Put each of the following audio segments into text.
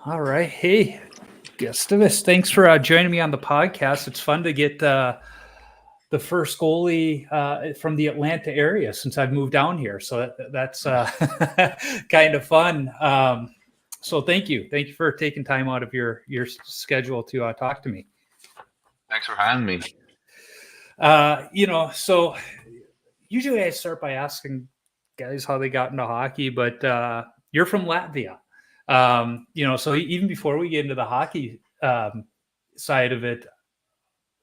All right. Hey, Gustavs, thanks for joining me on the podcast. It's fun to get the first goalie from the Atlanta area since I've moved down here. So that's kind of fun. So thank you. Thank you for taking time out of your schedule to talk to me. Thanks for having me. So usually I start by asking guys how they got into hockey, but you're from Latvia. So even before we get into the hockey side of it,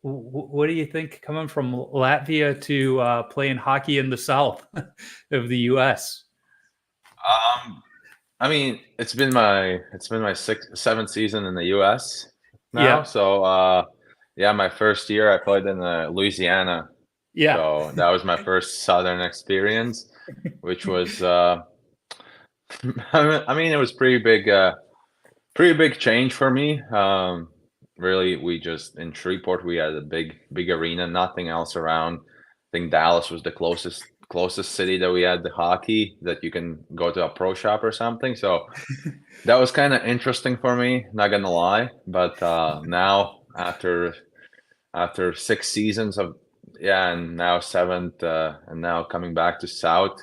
what do you think coming from Latvia to playing hockey in the south of the U.S.? I mean, it's been my seventh season in the U.S. now. Yeah, So my first year I played in Louisiana. yeah, So that was my first Southern experience, which was I mean, it was pretty big change for me. Really, we just in Shreveport we had a big arena, nothing else around. I think Dallas was the closest city that we had the hockey that you can go to a pro shop or something. So that was kind of interesting for me, not gonna lie. But now after 6 seasons of and now seventh, and now coming back to South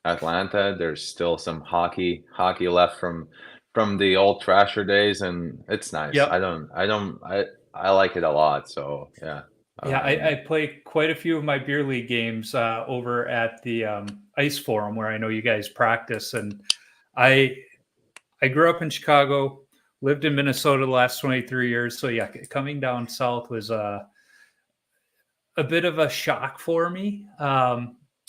Atlanta, there's still some hockey left from the old Thrasher days, and it's nice. yep. I like it a lot. So yeah. Yeah, Um, I play quite a few of my beer league games over at the Ice Forum where I know you guys practice, and I I grew up in Chicago, lived in Minnesota the last 23 years. So yeah, coming down south was a bit of a shock for me.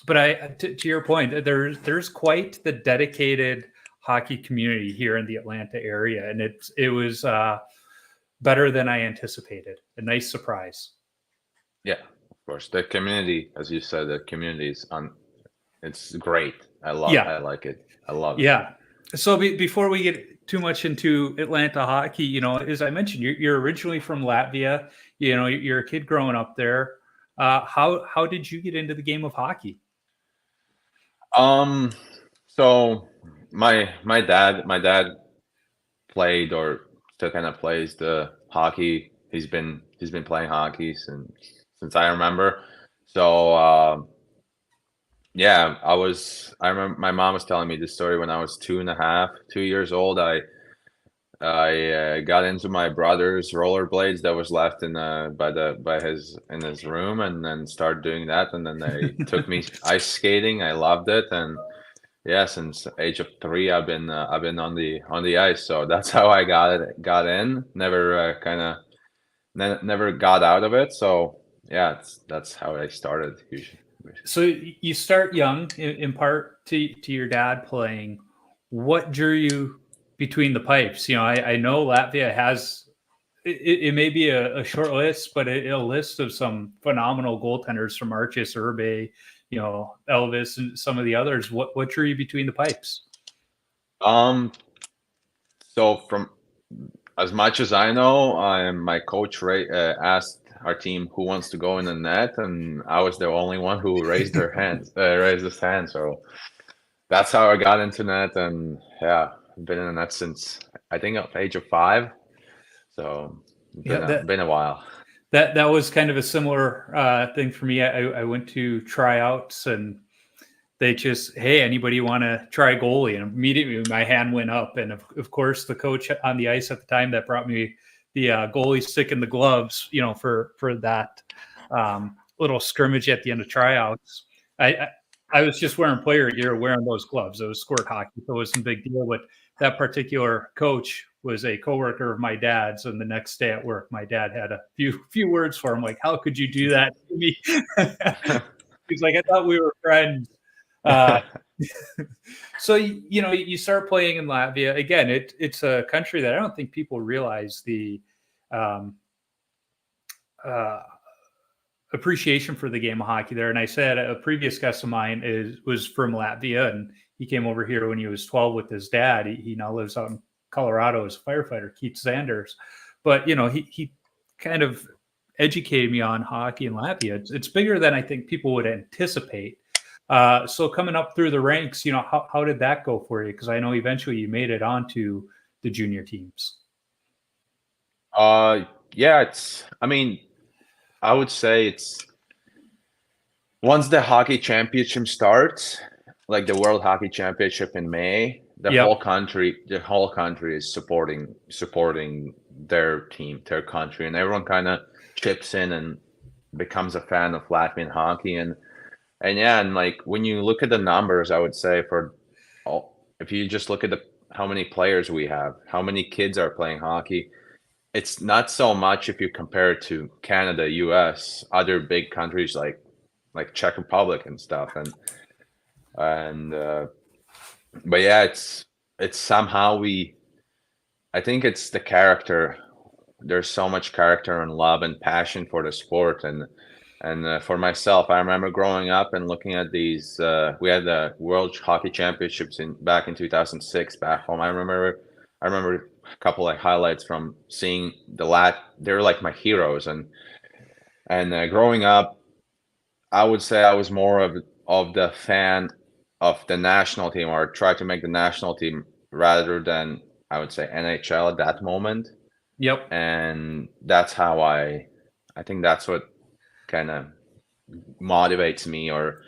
But to your point, there's quite the dedicated hockey community here in the Atlanta area, and it was better than I anticipated. A nice surprise. yeah, of course. The community, as you said, the community is it's great. Yeah, I like it. I love it. yeah. So before we get too much into Atlanta hockey, as I mentioned, you're originally from Latvia. You're a kid growing up there. How did you get into the game of hockey? Um, so my dad played or still kind of plays the hockey. He's been playing hockey since I remember. So yeah, I remember my mom was telling me this story when I was 2 years old. I got into my brother's rollerblades that was left in his room, and then started doing that. And then they took me ice skating. I loved it, and yeah, since age of 3, I've been on the ice. So that's how I got in. Never never got out of it. So yeah, that's how I started usually. So you start young, in part to your dad playing. What drew you between the pipes? I know Latvia has it may be a short list, but a list of some phenomenal goaltenders from Archis, Urbe, Elvis, and some of the others. What drew you between the pipes? Um, so from as much as I know, my coach asked our team who wants to go in the net, and I was the only one who raised his hand. So that's how I got into net, and yeah, I've been in the net since I think at the age of 5. So Yeah, been a while. that was kind of a similar thing for me. I went to tryouts and they just, hey, anybody want to try goalie? And immediately my hand went up. And of course, the coach on the ice at the time that brought me the goalie stick and the gloves, for that little scrimmage at the end of tryouts. I was just wearing player gear, wearing those gloves. It was squirt hockey, so it wasn't a big deal. But that particular coach was a coworker of my dad's, and the next day at work, my dad had a few words for him, like, "How could you do that to me?" He's like, "I thought we were friends." Uh, so you start playing in Latvia again. It's a country that I don't think people realize the um, uh, appreciation for the game of hockey there. And I said a previous guest of mine was from Latvia, and he came over here when he was 12 with his dad. He now lives out in Colorado as a firefighter, Keith Sanders. But he kind of educated me on hockey in Latvia. It's bigger than I think people would anticipate. So coming up through the ranks, how did that go for you? Because I know eventually you made it onto the junior teams? Yeah, I mean, I would say it's once the hockey championship starts, like the World Hockey Championship in May, the Yep. whole country is supporting their team, their country, and everyone kind of chips in and becomes a fan of Latvian hockey. And yeah, and like when you look at the numbers, I would say if you just look at how many players we have, how many kids are playing hockey, it's not so much if you compare it to Canada, US, other big countries like Czech Republic and stuff. And but yeah, it's somehow I think it's the character. There's so much character and love and passion for the sport. And for myself, I remember growing up and looking at these. We had the World Hockey Championships back in 2006 back home. I remember a couple of highlights from seeing They're like my heroes. And growing up, I would say I was more of the fan of the national team, or try to make the national team rather than, I would say, NHL at that moment. Yep. And that's how I think that's what kind of motivates me, or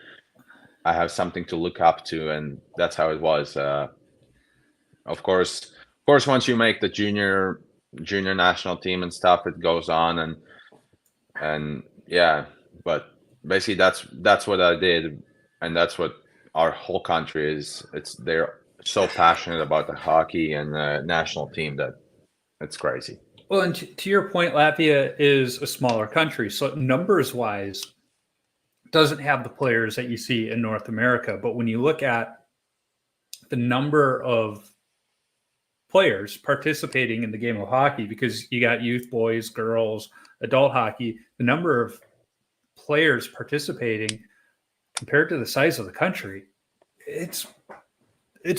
I have something to look up to, and that's how it was. Of course, once you make the junior national team and stuff, it goes on, and yeah, but basically that's what I did, and that's what our whole country is. They're so passionate about the hockey and the national team that it's crazy. Well, and to your point, Latvia is a smaller country, so numbers wise, doesn't have the players that you see in North America. But when you look at the number of players participating in the game of hockey, because you got youth, boys, girls, adult hockey, the number of players participating compared to the size of the country, it's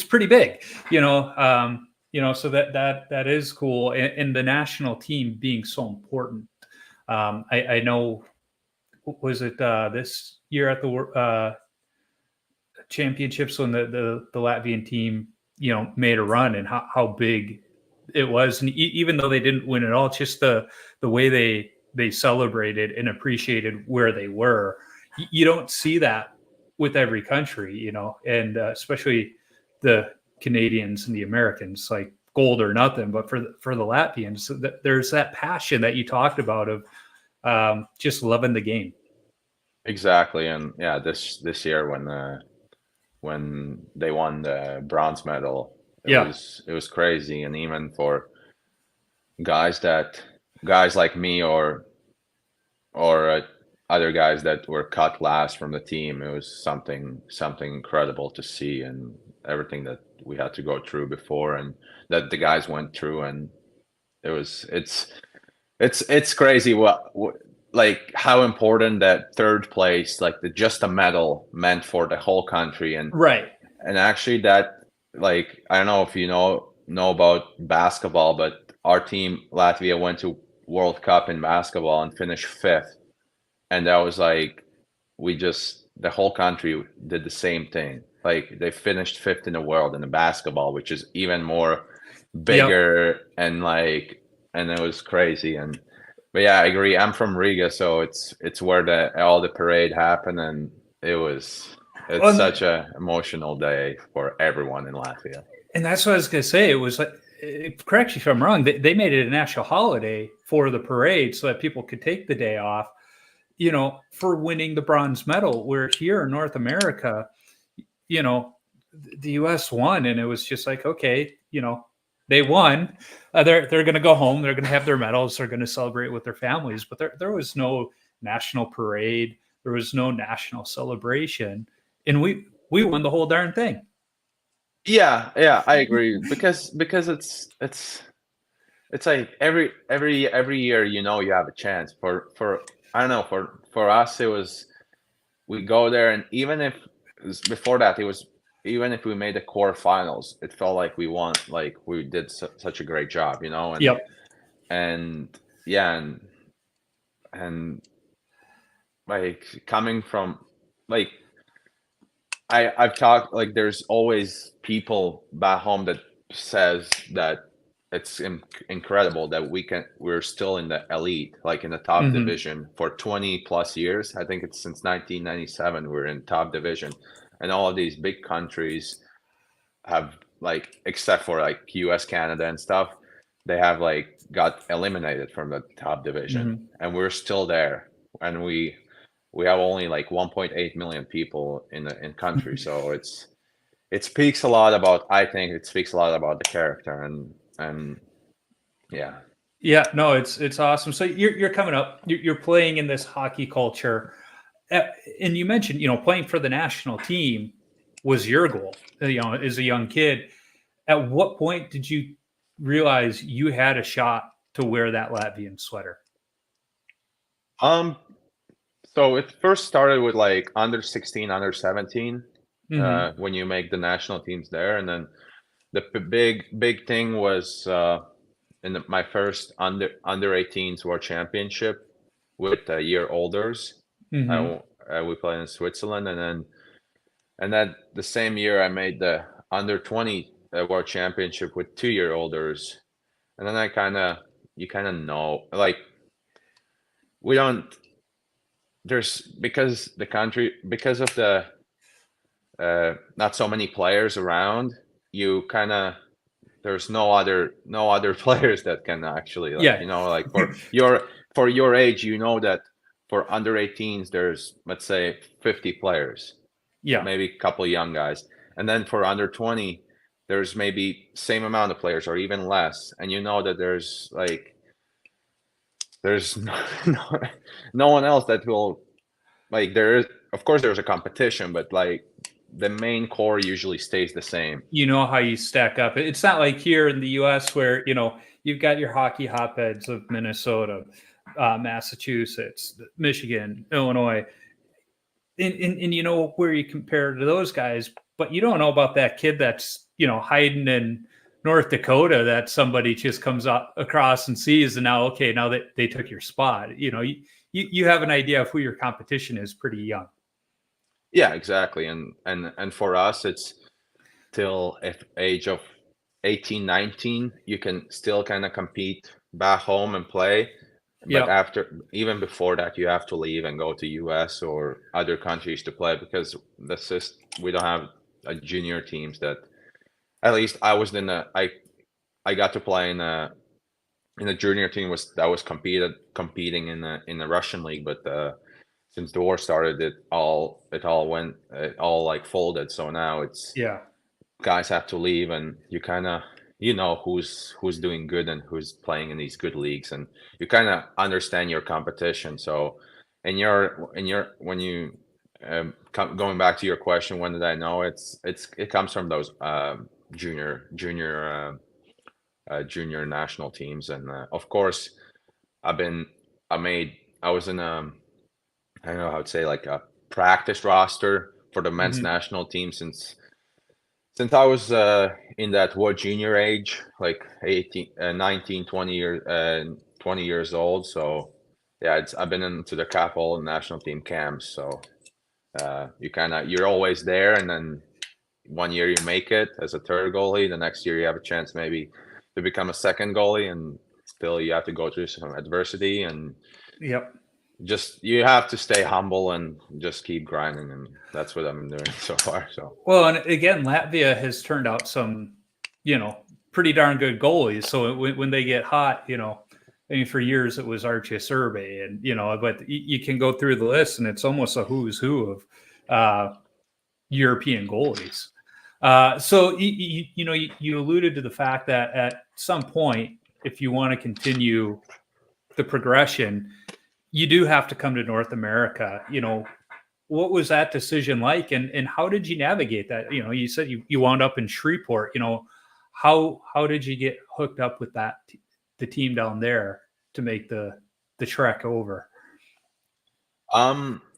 pretty big, so that is cool. And the national team being so important. I know, was it this year at the championships when the Latvian team, made a run, and how big it was. And even though they didn't win at all, just the way they celebrated and appreciated where they were. You don't see that with every country, and especially the Canadians and the Americans, like gold or nothing. But for the Latvians, there's that passion that you talked about of just loving the game. Exactly, and yeah, this year when they won the bronze medal, it was crazy. And even for guys like me, or other guys that were cut last from the team, it was something incredible to see, and everything that we had to go through before, and that the guys went through, and it's crazy like how important that third place, like just a medal, meant for the whole country. And right. And actually, that, like, I don't know if you know about basketball, but our team Latvia went to World Cup in basketball and finished 5th, and that was like the whole country did the same thing. Like, they finished 5th in the world in the basketball, which is even more bigger. Yep. And it was crazy. But yeah, I agree. I'm from Riga, so it's where all the parade happened, and it's such a emotional day for everyone in Latvia. And that's what I was going to say. It was like, correct me if I'm wrong, they made it a national holiday for the parade so that people could take the day off, for winning the bronze medal. Where here in North America, the U.S. won, and it was just like, okay, they won. They're going to go home. They're going to have their medals. They're going to celebrate with their families. But there was no national parade. There was no national celebration, and we won the whole darn thing. Yeah, I agree, because it's like every year, you have a chance for I don't know, for us it was, we go there, and even if before that it was, even if we made the quarterfinals, it felt like we won, like we did such a great job, and yep. And yeah, and like coming from, like, I've talked, like, there's always people back home that says that it's incredible that we're still in the elite, like in the top Hmm. division for 20 plus years. I think it's since 1997 we're in top division, and all of these big countries have, like, except for like US, Canada and stuff, they have like got eliminated from the top division, Hmm. and we're still there, and we have only like 1.8 million people in the in country, so it speaks a lot about, I think it speaks a lot about the character, and yeah. Yeah, no, it's awesome. So you're coming up, you're playing in this hockey culture, and you mentioned, playing for the national team was your goal, as a young kid. At what point did you realize you had a shot to wear that Latvian sweater? Um, so it first started with like under 16, under 17, Hmm. when you make the national teams there, and then the big thing was in my first under 18s World Championship with year olders. Hmm. We played in Switzerland, and then the same year I made the under 20 World Championship with 2 year olders, and then I kind of you kind of know, like, we don't there's because the country, because of the not so many players around, you kind of there's no other players that can actually, like, Yeah. like for your age, that for under 18s there's, let's say, 50 players, Yeah. maybe a couple of young guys, and then for under 20 there's maybe same amount of players or even less, and that there's like there's no, no one else that will, like, there is, of course there's a competition, but like the main core usually stays the same. You know how you stack up. It's not like here in the US where, you've got your hockey hotbeds of Minnesota, Massachusetts, Michigan, Illinois, and you know where you compare to those guys, but you don't know about that kid that's, hiding in North Dakota that somebody just comes up across and sees, and now, okay, now that they took your spot, you have an idea of who your competition is pretty young. Yeah, exactly. And for us, it's till if age of 18, 19, you can still kind of compete back home and play. But Yep. after, even before that, you have to leave and go to US or other countries to play, because we don't have junior teams that, at least I was in I got to play in a junior team that was competing in the Russian league, but since the war started, it all like folded. So now it's Yeah. guys have to leave, and you kind of who's doing good and who's playing in these good leagues, and you kind of understand your competition. So, when you going back to your question, when did I know? It comes from those junior national teams, and of course I've been I made I was in I don't know how to say, like, a practice roster for the men's Hmm. national team since I was in that what junior age, like 18, 19, 20 years old. So yeah, I've been into the couple national team camps. So you're always there, and then one year you make it as a third goalie, the next year you have a chance maybe to become a second goalie, and still you have to go through some adversity, and Yep. just you have to stay humble and just keep grinding, and that's what I'm doing so far. So Well, and again, Latvia has turned out some, pretty darn good goalies. So when they get hot, I mean, for years it was Archie Survey, and but you can go through the list, and it's almost a who's who of European goalies. So you alluded to the fact that at some point, if you want to continue the progression, you do have to come to North America. What was that decision like, and how did you navigate that? You said you wound up in Shreveport. How did you get hooked up with the team down there to make the trek over?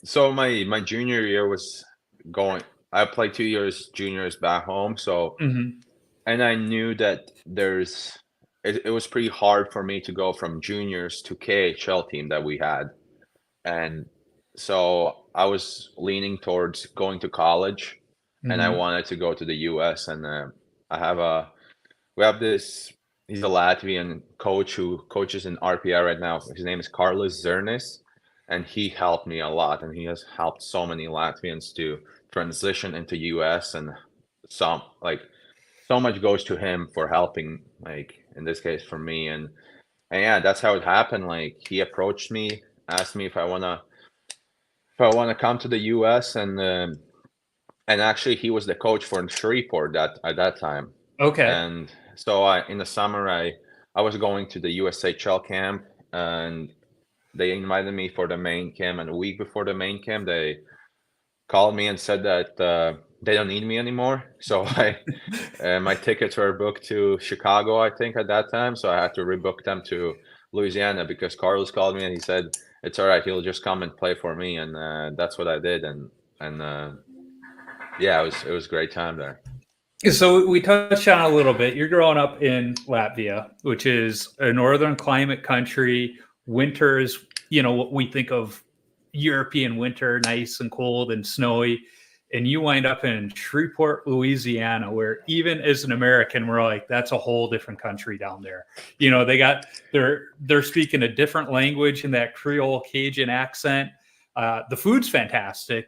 so my junior year was going. I played 2 years juniors back home. So, Hmm. and I knew that it was pretty hard for me to go from juniors to KHL team that we had, and so I was leaning towards going to college, and I Hmm. wanted to go to the US, and I have a we have this. he's a Latvian coach who coaches in RPI right now. His name is Carlos Zernis, and he helped me a lot, and he has helped so many Latvians to transition into US, and some like so much goes to him for helping, like in this case for me, and yeah, that's how it happened. Like he approached me, asked me if I want to come to the US, and actually he was the coach for Shreveport that at that time. Okay. And so in the summer, I was going to the USHL camp, and they invited me for the main camp. And a week before the main camp, they called me and said that they don't need me anymore. So my tickets were booked to Chicago, I think, at that time. So I had to rebook them to Louisiana because Carlos called me and he said it's all right. He'll just come and play for me, and that's what I did. And yeah, it was a great time there. So we touched on a little bit. You're growing up in Latvia, which is a northern climate country. Winter is, what we think of European winter, nice and cold and snowy. And you wind up in Shreveport, Louisiana, where even as an American, we're like, that's a whole different country down there. They're speaking a different language in that Creole Cajun accent. The food's fantastic,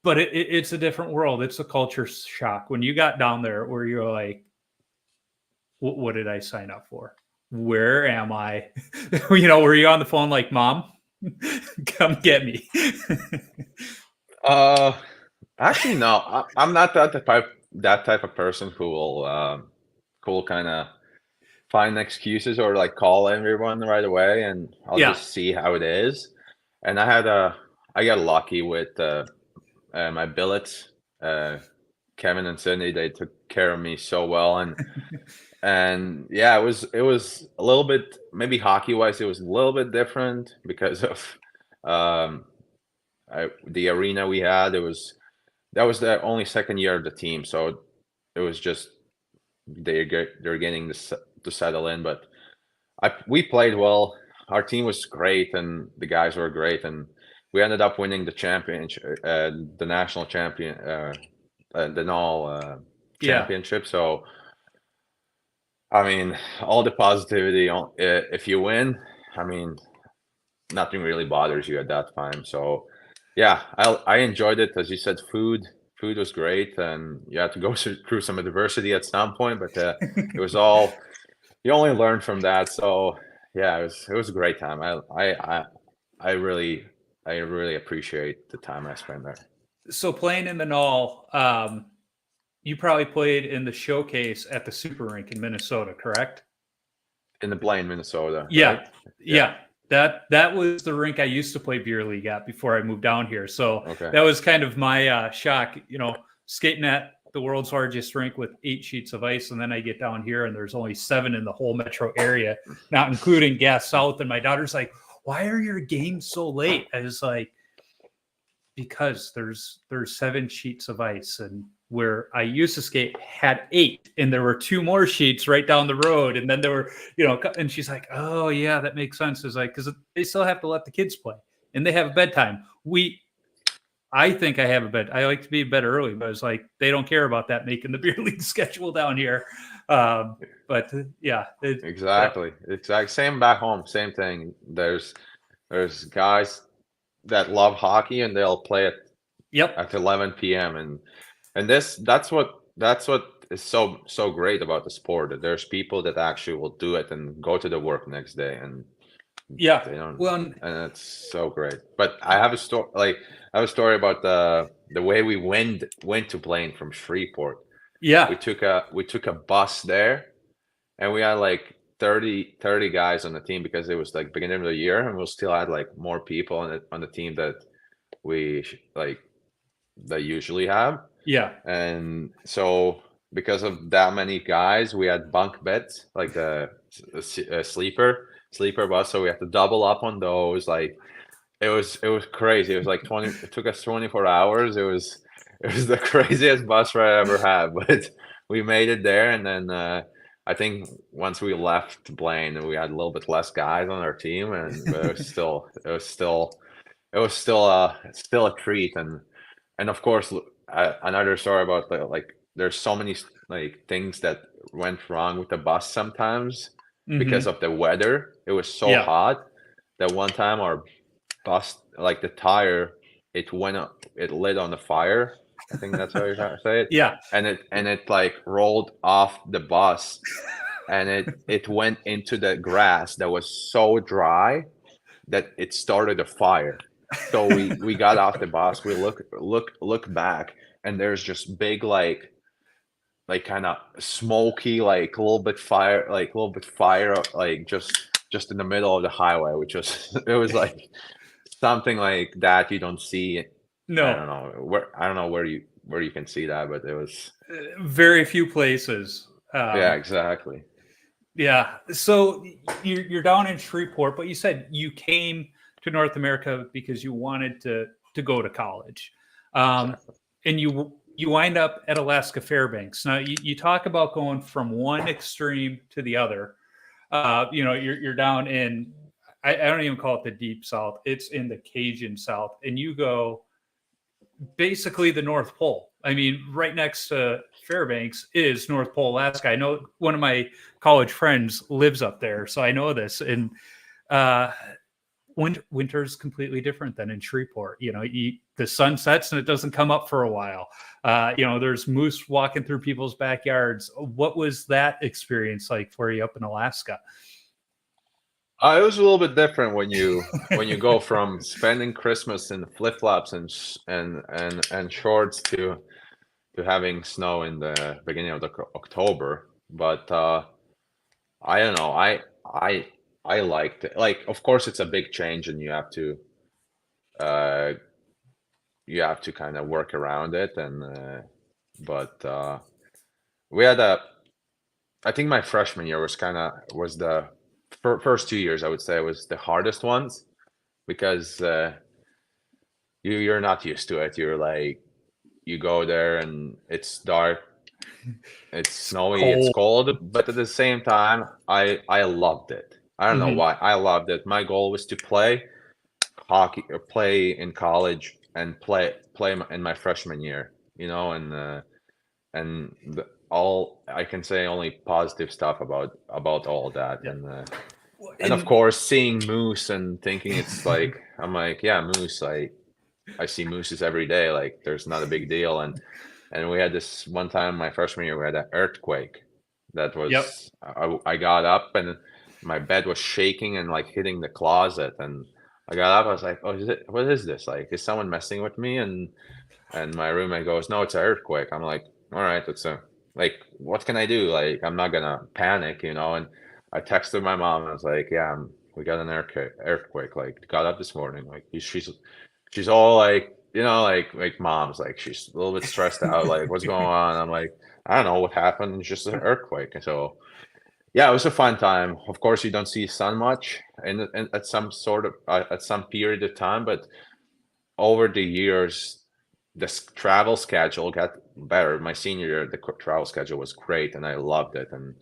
but it's a different world. It's a culture shock. When you got down there, where you're like, what did I sign up for? Where am I? Were you on the phone like, Mom, come get me? Uh, Actually, no. I'm not that type of person who will kind of find excuses or like call everyone right away, and I'll Yeah. just see how it is. And I got lucky with my billets. Kevin and Cindy, they took care of me so well, and yeah, it was a little bit, maybe hockey wise, it was a little bit different because of um the arena we had. That was the only second year of the team, so it was just they're getting to settle in. But we played well. Our team was great, and the guys were great, and we ended up winning the championship, the national champion, the NAL Yeah. championship. So I mean, all the positivity. If you win, I mean, nothing really bothers you at that time. So yeah, I enjoyed it. As you said, food was great, and you had to go through some adversity at some point, but it was all, you only learn from that. So yeah, it was a great time. I really I really appreciate the time I spent there. So playing in the Null, you probably played in the showcase at the Super Rink in Minnesota, correct? In the Blaine, Minnesota, right? Yeah, yeah. That was the rink I used to play beer league at before I moved down here. So Okay. that was kind of my shock, skating at the world's largest rink with 8 sheets of ice, and then I get down here and there's only 7 in the whole metro area, not including Gas South. And my daughter's like, "Why are your games so late?" I was like, "Because there's 7 sheets of ice, and where I used to skate had 8, and there were 2 more sheets right down the road, and then there were, and she's like, "Oh yeah, that makes sense." Is like, because they still have to let the kids play, and they have a bedtime. I think I have a bed. I like to be in bed early, but it's like they don't care about that making the beer league schedule down here. But yeah, Exactly. Same back home. Same thing. There's guys that love hockey, and they'll play it yep, at 11 p.m. and that's what is so great about the sport, that there's people that actually will do it and go to the work next day, and yeah. they don't, Well, and it's so great. But I have a story about the way we went to Blaine from Shreveport. yeah, We took a bus there, and we had like 30 guys on the team because it was like beginning of the year, and we still had like more people on the team that like that usually have. yeah, And so because of that many guys, we had bunk beds, like a sleeper bus. So we had to double up on those. Like it was crazy. It was like 20. It took us 24 hours. It was the craziest bus ride I ever had. But we made it there, and then I think once we left Blaine, we had a little bit less guys on our team, but it was still a treat. And of course, another story about like there's so many like things that went wrong with the bus sometimes because Mm-hmm. of the weather. It was so Yeah. hot that one time our bus, like the tire, it lit on the fire. I think that's how you say it. Yeah. And it like rolled off the bus, and it went into the grass that was so dry that it started a fire. So we got off the bus, we look back, and there's just big like kind of smoky, like a little bit fire, like just in the middle of the highway, which was it was like something like that you don't see. No. I don't know where you can see that, but it was. Very few places. Yeah, exactly. Yeah. So you're down in Shreveport, but you said you came to North America because you wanted to go to college, Exactly. and you wind up at Alaska Fairbanks. Now you talk about going from one extreme to the other. You're down in I don't even call it the deep south. It's in the Cajun South, and you go basically the North Pole. I mean, right next to Fairbanks is North Pole, Alaska. I know one of my college friends lives up there, so I know this. And uh, winter's completely different than in Shreveport. The sun sets and it doesn't come up for a while. There's moose walking through people's backyards. What was that experience like for you up in Alaska? It was a little bit different when you go from spending Christmas in flip flops and shorts to having snow in the beginning of October. But I don't know. I I liked it. Like, of course, it's a big change, and uh you have to kind of work around it. And but we had a. I think my freshman year was the first 2 years. I would say was the hardest ones because you're not used to it. You're like you go there and it's dark, it's It's snowy, it's cold. cold, but at the same time, I loved it. I don't know Mhm. why. I loved it. My goal was to play hockey or play in college and in my freshman year, all I can say only positive stuff about all that. Yeah. And of And course seeing moose and thinking it's like I'm like, yeah, moose, I see mooses every day, like there's not a big deal. And we had this one time my freshman year, we had an earthquake that yep. was I got up and my bed was shaking and like hitting the closet. And I got up, I was like, oh, what is this, like, is someone messing with me? And my roommate goes, no, it's an earthquake. I'm like, all right, like, what can I do? Like, I'm not gonna panic. And I texted my mom. I was like, yeah, we got an earthquake. Like, got up this morning. Like, she's all like, like moms, like she's a little bit stressed out. Like, what's going on? I'm like, I don't know what happened. It's just an earthquake. And so, yeah, it was a fun time. Of course, you don't see sun much, and at some period of time, but over the years, travel schedule got better. My senior year, the travel schedule was great, and I loved it. And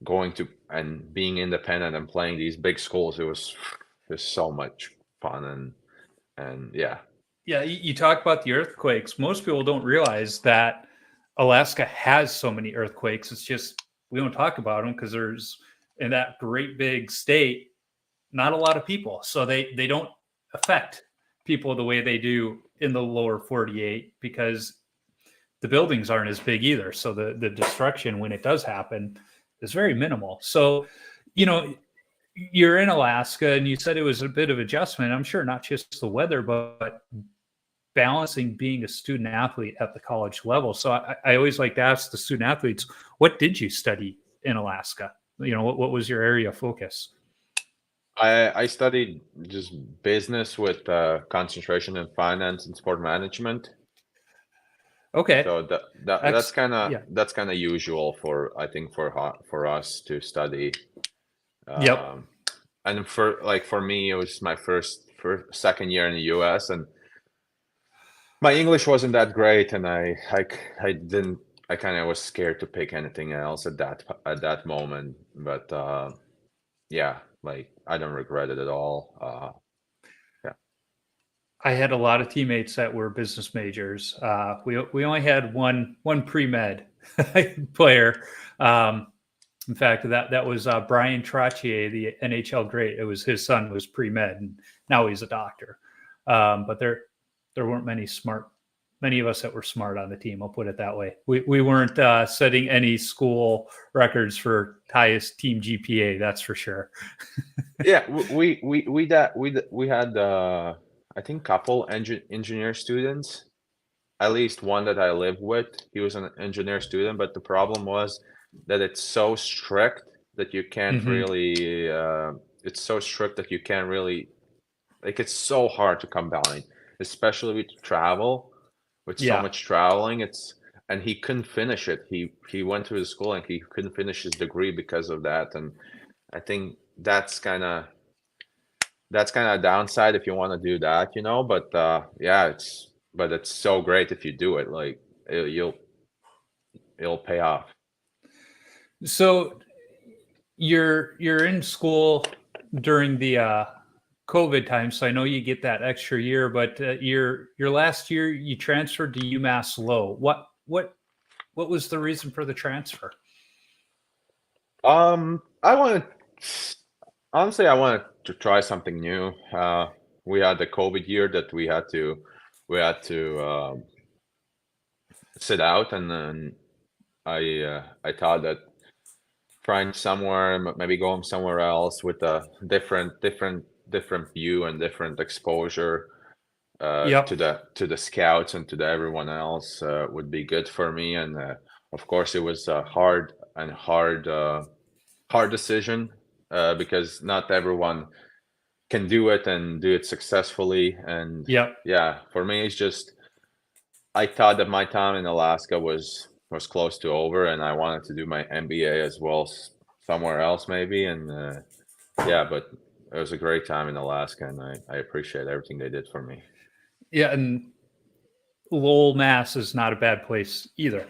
going to and being independent and playing these big schools, it was just so much fun. And yeah, Yeah, you talk about the earthquakes. Most people don't realize that Alaska has so many earthquakes. It's just we don't talk about them because there's in that great big state not a lot of people, so they don't affect people the way they do in the lower 48 because the buildings aren't as big either. So the destruction when it does happen is very minimal. So, you know, you're in Alaska and you said it was a bit of adjustment. I'm sure not just the weather, but balancing being a student athlete at the college level. So I always like to ask the student athletes, what did you study in Alaska? What was your area of focus? I studied just business with concentration in finance and sport management. Okay. So Ex- yeah. that's kind of usual for, I think, for us to study. Yep. Um, and for me, it was my second year in the U.S. and my English wasn't that great, and I didn't. I kind of was scared to pick anything else at that moment. But yeah, like I don't regret it at all. Yeah. I had a lot of teammates that were business majors. We only had one pre med player, In fact, that was Brian Trottier, the NHL great. It was his son was pre-med, and now he's a doctor. But there weren't many of us that were smart on the team. I'll put it that way. We weren't setting any school records for highest team GPA. That's for sure. Yeah, we had I think couple engineer students. At least one that I lived with, he was an engineer student, but the problem was that it's so strict that you can't Mm-hmm. really. It's so strict that you can't really, like, it's so hard to combine, especially with travel, with so Yeah. much traveling. And he couldn't finish it. He went through the school and he couldn't finish his degree because of that. And I think that's kind of a downside if you want to do that, but yeah, it's so great if you do it. Like, it'll pay off. So you're in school during the COVID time, so I know you get that extra year. But your last year, you transferred to UMass Low. What was the reason for the transfer? I wanted Honestly, I wanted to try something new. We had the COVID year that we had to sit out, and then I thought that trying somewhere, maybe going somewhere else with a different view and different exposure Yep. to the scouts and to everyone else would be good for me. And of course, it was a hard decision because not everyone can do it and do it successfully. And Yep. yeah, for me, it's just I thought that my time in Alaska was close to over, and I wanted to do my MBA as well somewhere else maybe. And yeah, but it was a great time in Alaska, and I appreciate everything they did for me. Yeah, and Lowell, Mass is not a bad place either.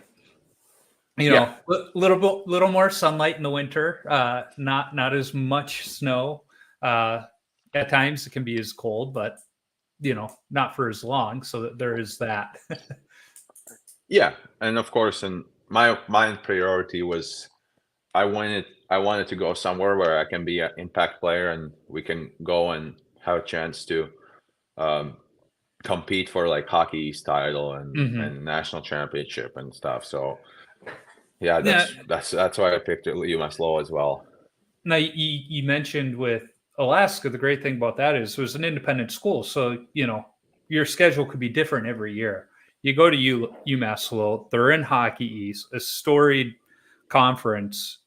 Yeah, Little more sunlight in the winter. Not as much snow. At times it can be as cold, but not for as long. So that there is that. yeah, and of course, and my priority was I wanted to go somewhere where I can be an impact player and we can go and have a chance to um, compete for like Hockey East title Hmm. and national championship and stuff. So yeah, Yeah. that's why I picked UMass Lowell as well. Now you mentioned with Alaska, the great thing about that is it was an independent school, so your schedule could be different every year. You go to UMass Lowell, they're in Hockey East, a storied conference.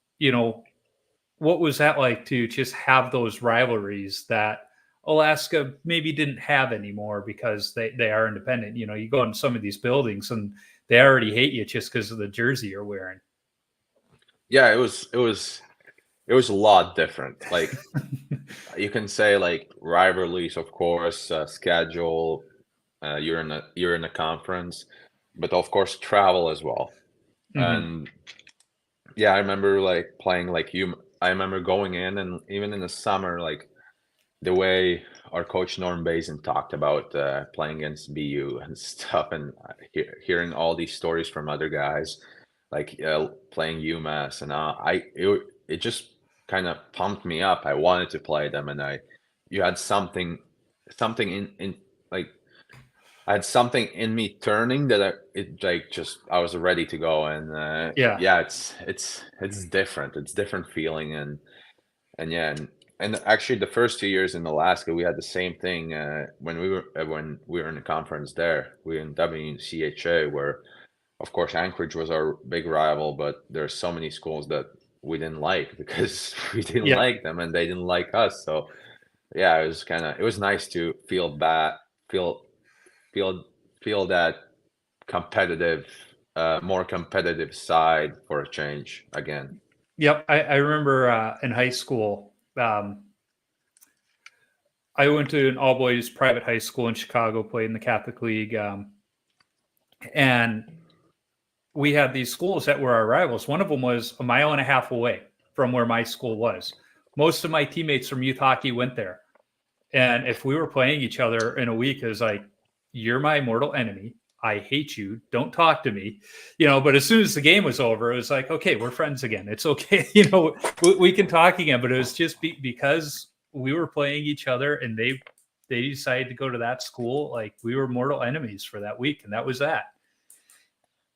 What was that like to just have those rivalries that Alaska maybe didn't have anymore because they are independent? You go in some of these buildings and they already hate you just because of the jersey you're wearing. Yeah, it was a lot different. Like, you can say like rivalries, of course, schedule. You're in a conference, but of course travel as well. Hmm. And yeah, I remember like playing like you. I remember going in, and even in the summer, like the way our coach Norm Bazin talked about playing against BU and stuff, and hearing all these stories from other guys, like playing UMass, and it just kind of pumped me up. I wanted to play them, and you had something in like I had something in me turning that I was ready to go. And Yeah. yeah, it's different. It's different feeling. And yeah, and actually the first 2 years in Alaska, we had the same thing when we were in the conference there. We were in WCHA, where of course Anchorage was our big rival, but there's so many schools that we didn't like because we didn't Yeah. like them and they didn't like us. So yeah, it was nice to feel feel feel that competitive, more competitive side for a change again. Yep. I remember in high school, I went to an all boys private high school in Chicago, played in the Catholic League. And we had these schools that were our rivals. One of them was a mile and a half away from where my school was. Most of my teammates from youth hockey went there. And if we were playing each other in a week, it was like, you're my mortal enemy. I hate you. Don't talk to me, but as soon as the game was over, it was like, okay, we're friends again. It's okay. We can talk again, but it was just because we were playing each other and they decided to go to that school. Like, we were mortal enemies for that week. And that was that.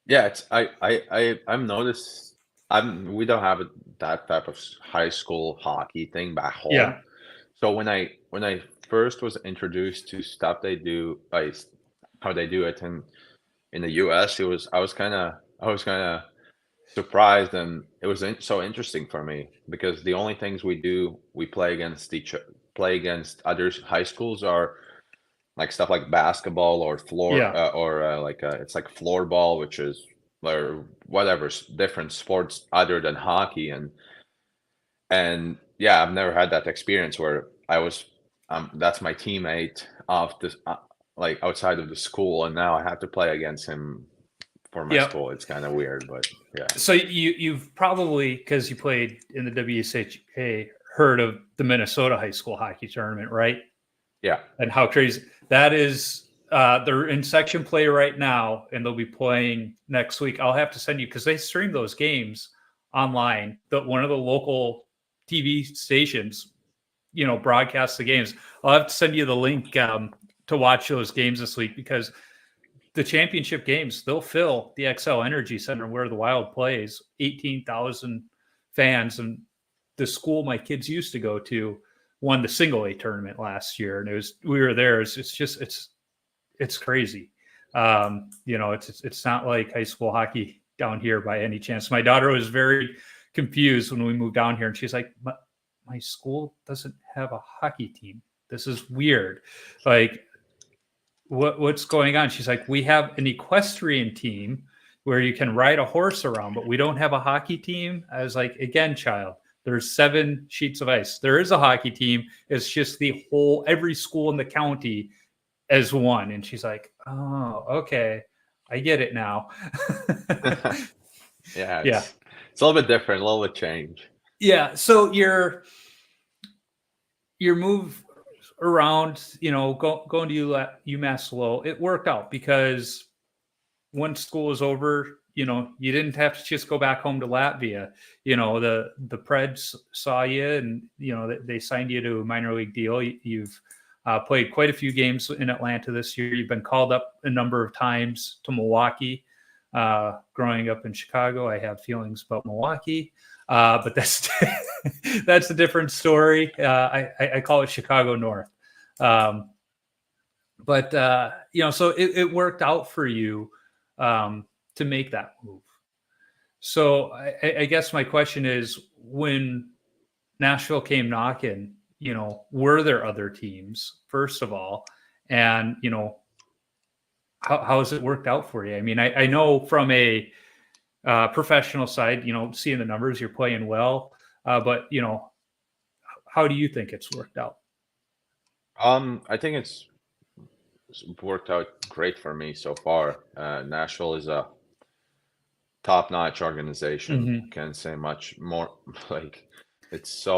Yeah, it's I've noticed we don't have that type of high school hockey thing back home. Yeah. So when I first was introduced to stuff they do, like how they do it in the US, I was kind of surprised, and it was so interesting for me because the only things we play against other high schools are like stuff like basketball or floor Yeah. it's like floorball, which is or whatever different sports other than hockey, and yeah, I've never had that experience where I was that's my teammate off this like outside of the school, and now I have to play against him for my Yep. school. It's kind of weird, but yeah. So you've probably, because you played in the WSHA, heard of the Minnesota high school hockey tournament, right? Yeah. And how crazy that is. They're in section play right now, and they'll be playing next week. I'll have to send you, because they stream those games online. One of the local TV stations, broadcasts the games. I'll have to send you the link to watch those games this week, because the championship games, they'll fill the XL Energy Center where the Wild plays, 18,000 fans. And the school my kids used to go to won the single A tournament last year. And we were there. It's crazy. It's not like high school hockey down here by any chance. My daughter was very confused when we moved down here, and she's like, my school doesn't have a hockey team. This is weird. Like, what's going on? She's like, we have an equestrian team where you can ride a horse around, but we don't have a hockey team. I was like, again, child, there's 7 sheets of ice. There is a hockey team. It's just every school in the county as one. And she's like, oh, okay, I get it now. Yeah. It's a little bit different, a little bit change. Yeah. So your move around, going to UMass Lowell, it worked out because once school was over, you didn't have to just go back home to Latvia. The Preds saw you, and they signed you to a minor league deal. You've played quite a few games in Atlanta this year. You've been called up a number of times to Milwaukee. Growing up in Chicago, I have feelings about Milwaukee. But that's that's a different story. I call it Chicago North. So it worked out for you to make that move. So I guess my question is, when Nashville came knocking, were there other teams, first of all? And, how has it worked out for you? I mean, I know from a professional side, seeing the numbers, you're playing well. But, how do you think it's worked out? I think it's worked out great for me so far. Nashville is a top-notch organization. Mm-hmm. Can't say much more. Like, it's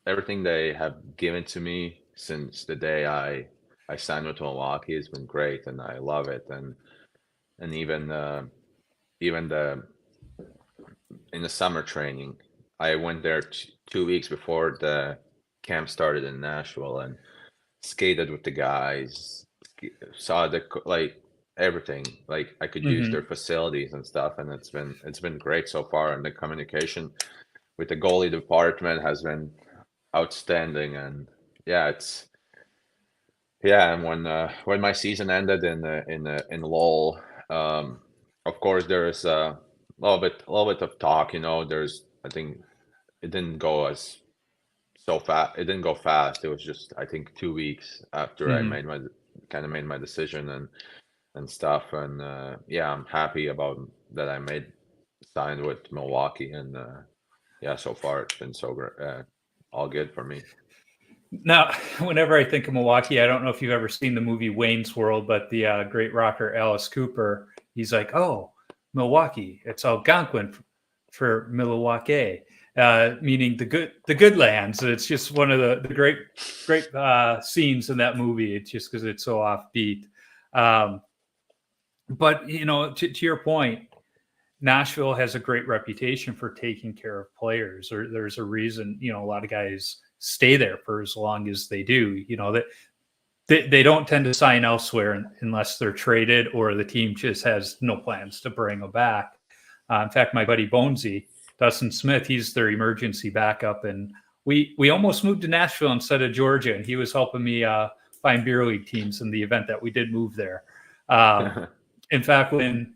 everything they have given to me since the day I signed with Milwaukee has been great, and I love it. And even in the summer training, I went there 2 weeks before the camp started in Nashville and skated with the guys, saw everything. Like, I could use their facilities and stuff, and it's been great so far. And the communication with the goalie department has been outstanding. And and when my season ended in Lowell, of course there is a little bit of talk. I think it didn't go so fast. It didn't go fast. It was just, I think, 2 weeks after I made my decision and stuff. And I'm happy about that. I signed with Milwaukee, and so far it's been so great, all good for me. Now, whenever I think of Milwaukee, I don't know if you've ever seen the movie Wayne's World, but the great rocker Alice Cooper, he's like, oh, Milwaukee, it's Algonquin for Milwaukee, meaning the good lands. It's just one of the great scenes in that movie. It's just because it's so offbeat. But to your point, Nashville has a great reputation for taking care of players. Or there's a reason, a lot of guys stay there for as long as they do. That they don't tend to sign elsewhere unless they're traded or the team just has no plans to bring them back. In fact, my buddy Bonesy, Dustin Smith, he's their emergency backup, and we almost moved to Nashville instead of Georgia, and he was helping me find beer league teams in the event that we did move there. In fact, when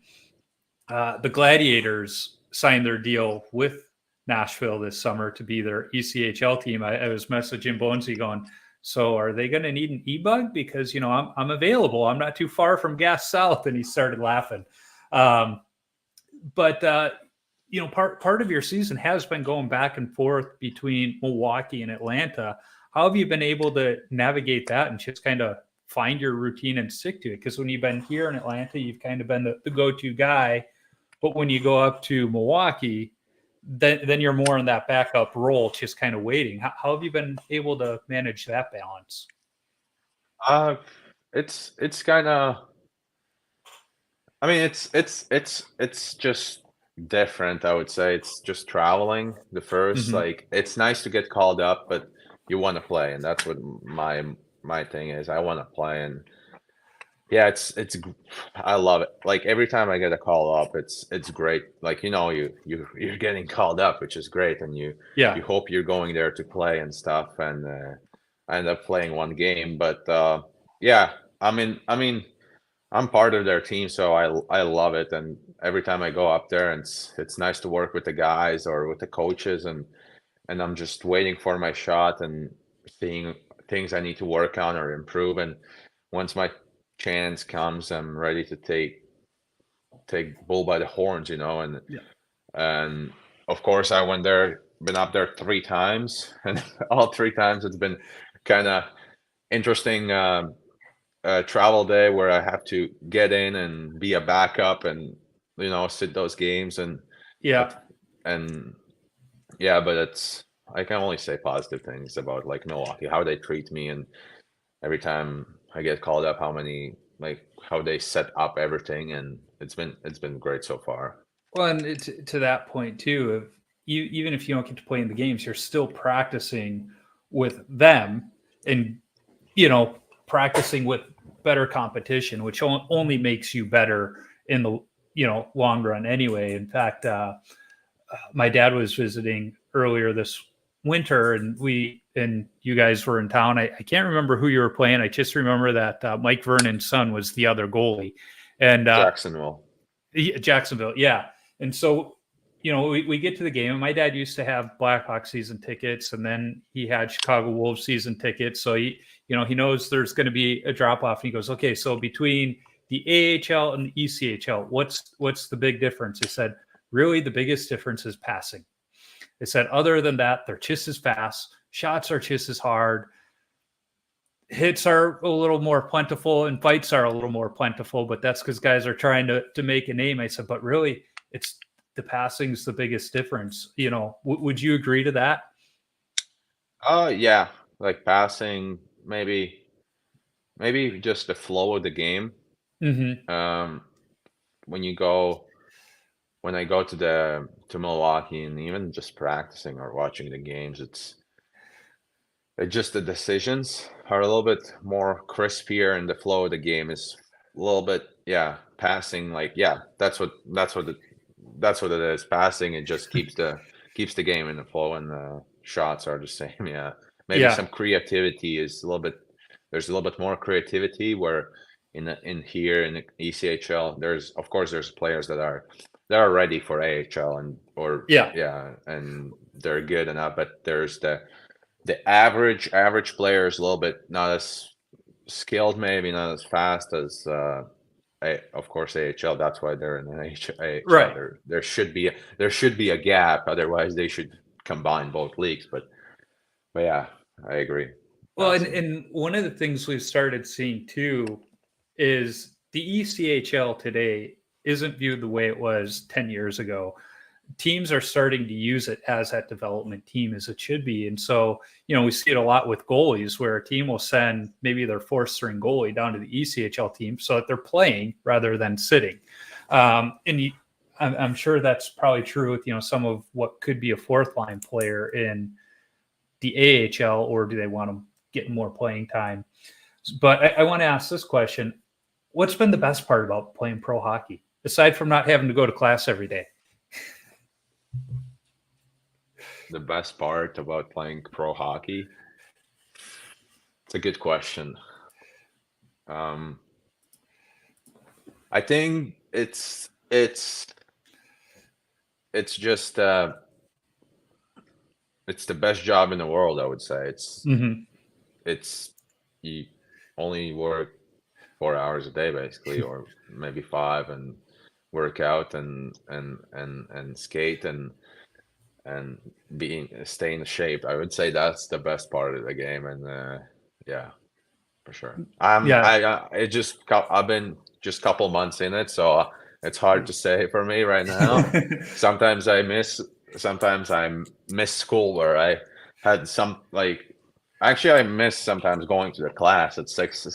the Gladiators signed their deal with Nashville this summer to be their ECHL team, I was messaging Bonesy going, so are they going to need an e-bug? Because, I'm available. I'm not too far from Gas South. And he started laughing. But part of your season has been going back and forth between Milwaukee and Atlanta. How have you been able to navigate that and just kind of find your routine and stick to it? Because when you've been here in Atlanta, you've kind of been the go-to guy. But when you go up to Milwaukee, then you're more in that backup role, just kind of waiting. How have you been able to manage that balance? It's kind of. I mean, it's just different. I would say it's just traveling. The first, like, it's nice to get called up, but you want to play, and that's what my thing is. I want to play, and yeah, I love it. Like every time I get a call up, it's great. Like you're getting called up, which is great, and you hope you're going there to play and stuff. And I end up playing one game, but yeah, I mean, I'm part of their team, so I love it. And every time I go up there, and it's nice to work with the guys or with the coaches, and I'm just waiting for my shot and seeing things I need to work on or improve. And once my chance comes, I'm ready to take bull by the horns, and of course I been up there 3 times, and all 3 times it's been kind of interesting travel day where I have to get in and be a backup and sit those games and but I can only say positive things about like Milwaukee, how they treat me, and every time I get called up, how they set up everything, and it's been great so far. Well, and to that point too, even if you don't get to play in the games, you're still practicing with them, and practicing with better competition, which only makes you better in the long run anyway. In fact, my dad was visiting earlier this winter, and you guys were in town. I can't remember who you were playing. I just remember that Mike Vernon's son was the other goalie, and Jacksonville, yeah. And so we get to the game, and my dad used to have Blackhawks season tickets, and then he had Chicago Wolves season tickets, so he knows there's going to be a drop off, and he goes, okay, so between the AHL and the ECHL, what's the big difference? He said, really the biggest difference is passing. They said, other than that, they're just as fast. Shots are just as hard. Hits are a little more plentiful, and fights are a little more plentiful, but that's because guys are trying to make a name. I said, but really, it's the passing's the biggest difference. Would you agree to that? Yeah, like passing, maybe just the flow of the game. When I go to Milwaukee, and even just practicing or watching the games, it's just the decisions are a little bit more crispier, and the flow of the game is a little bit, passing. Like, that's what it is. Passing, it just keeps the game in the flow, and the shots are the same. Maybe some creativity is there's a little bit more creativity, where in here in the ECHL, there's players that are ready for AHL and they're good enough, but there's the average player is a little bit not as skilled, maybe not as fast as of course AHL. That's why they're in the AHL. Right. There should be a gap, otherwise they should combine both leagues. But yeah, I agree. Well, and one of the things we've started seeing too is the ECHL today isn't viewed the way it was 10 years ago. teams are starting to use it as that development team as it should be. And so, we see it a lot with goalies where a team will send maybe their fourth string goalie down to the ECHL team so that they're playing rather than sitting. I'm sure that's probably true with, some of what could be a fourth line player in the AHL, or do they want to get more playing time? But I want to ask this question. What's been the best part about playing pro hockey, aside from not having to go to class every day? The best part about playing pro hockey? It's a good question. I think it's just it's the best job in the world, I would say. It's you only work 4 hours a day basically, or maybe 5, and work out and skate and stay in shape. I would say that's the best part of the game. And yeah, for sure. I've been just a couple months in it, so it's hard to say for me right now. Sometimes I miss school, where I had I miss sometimes going to the class at 6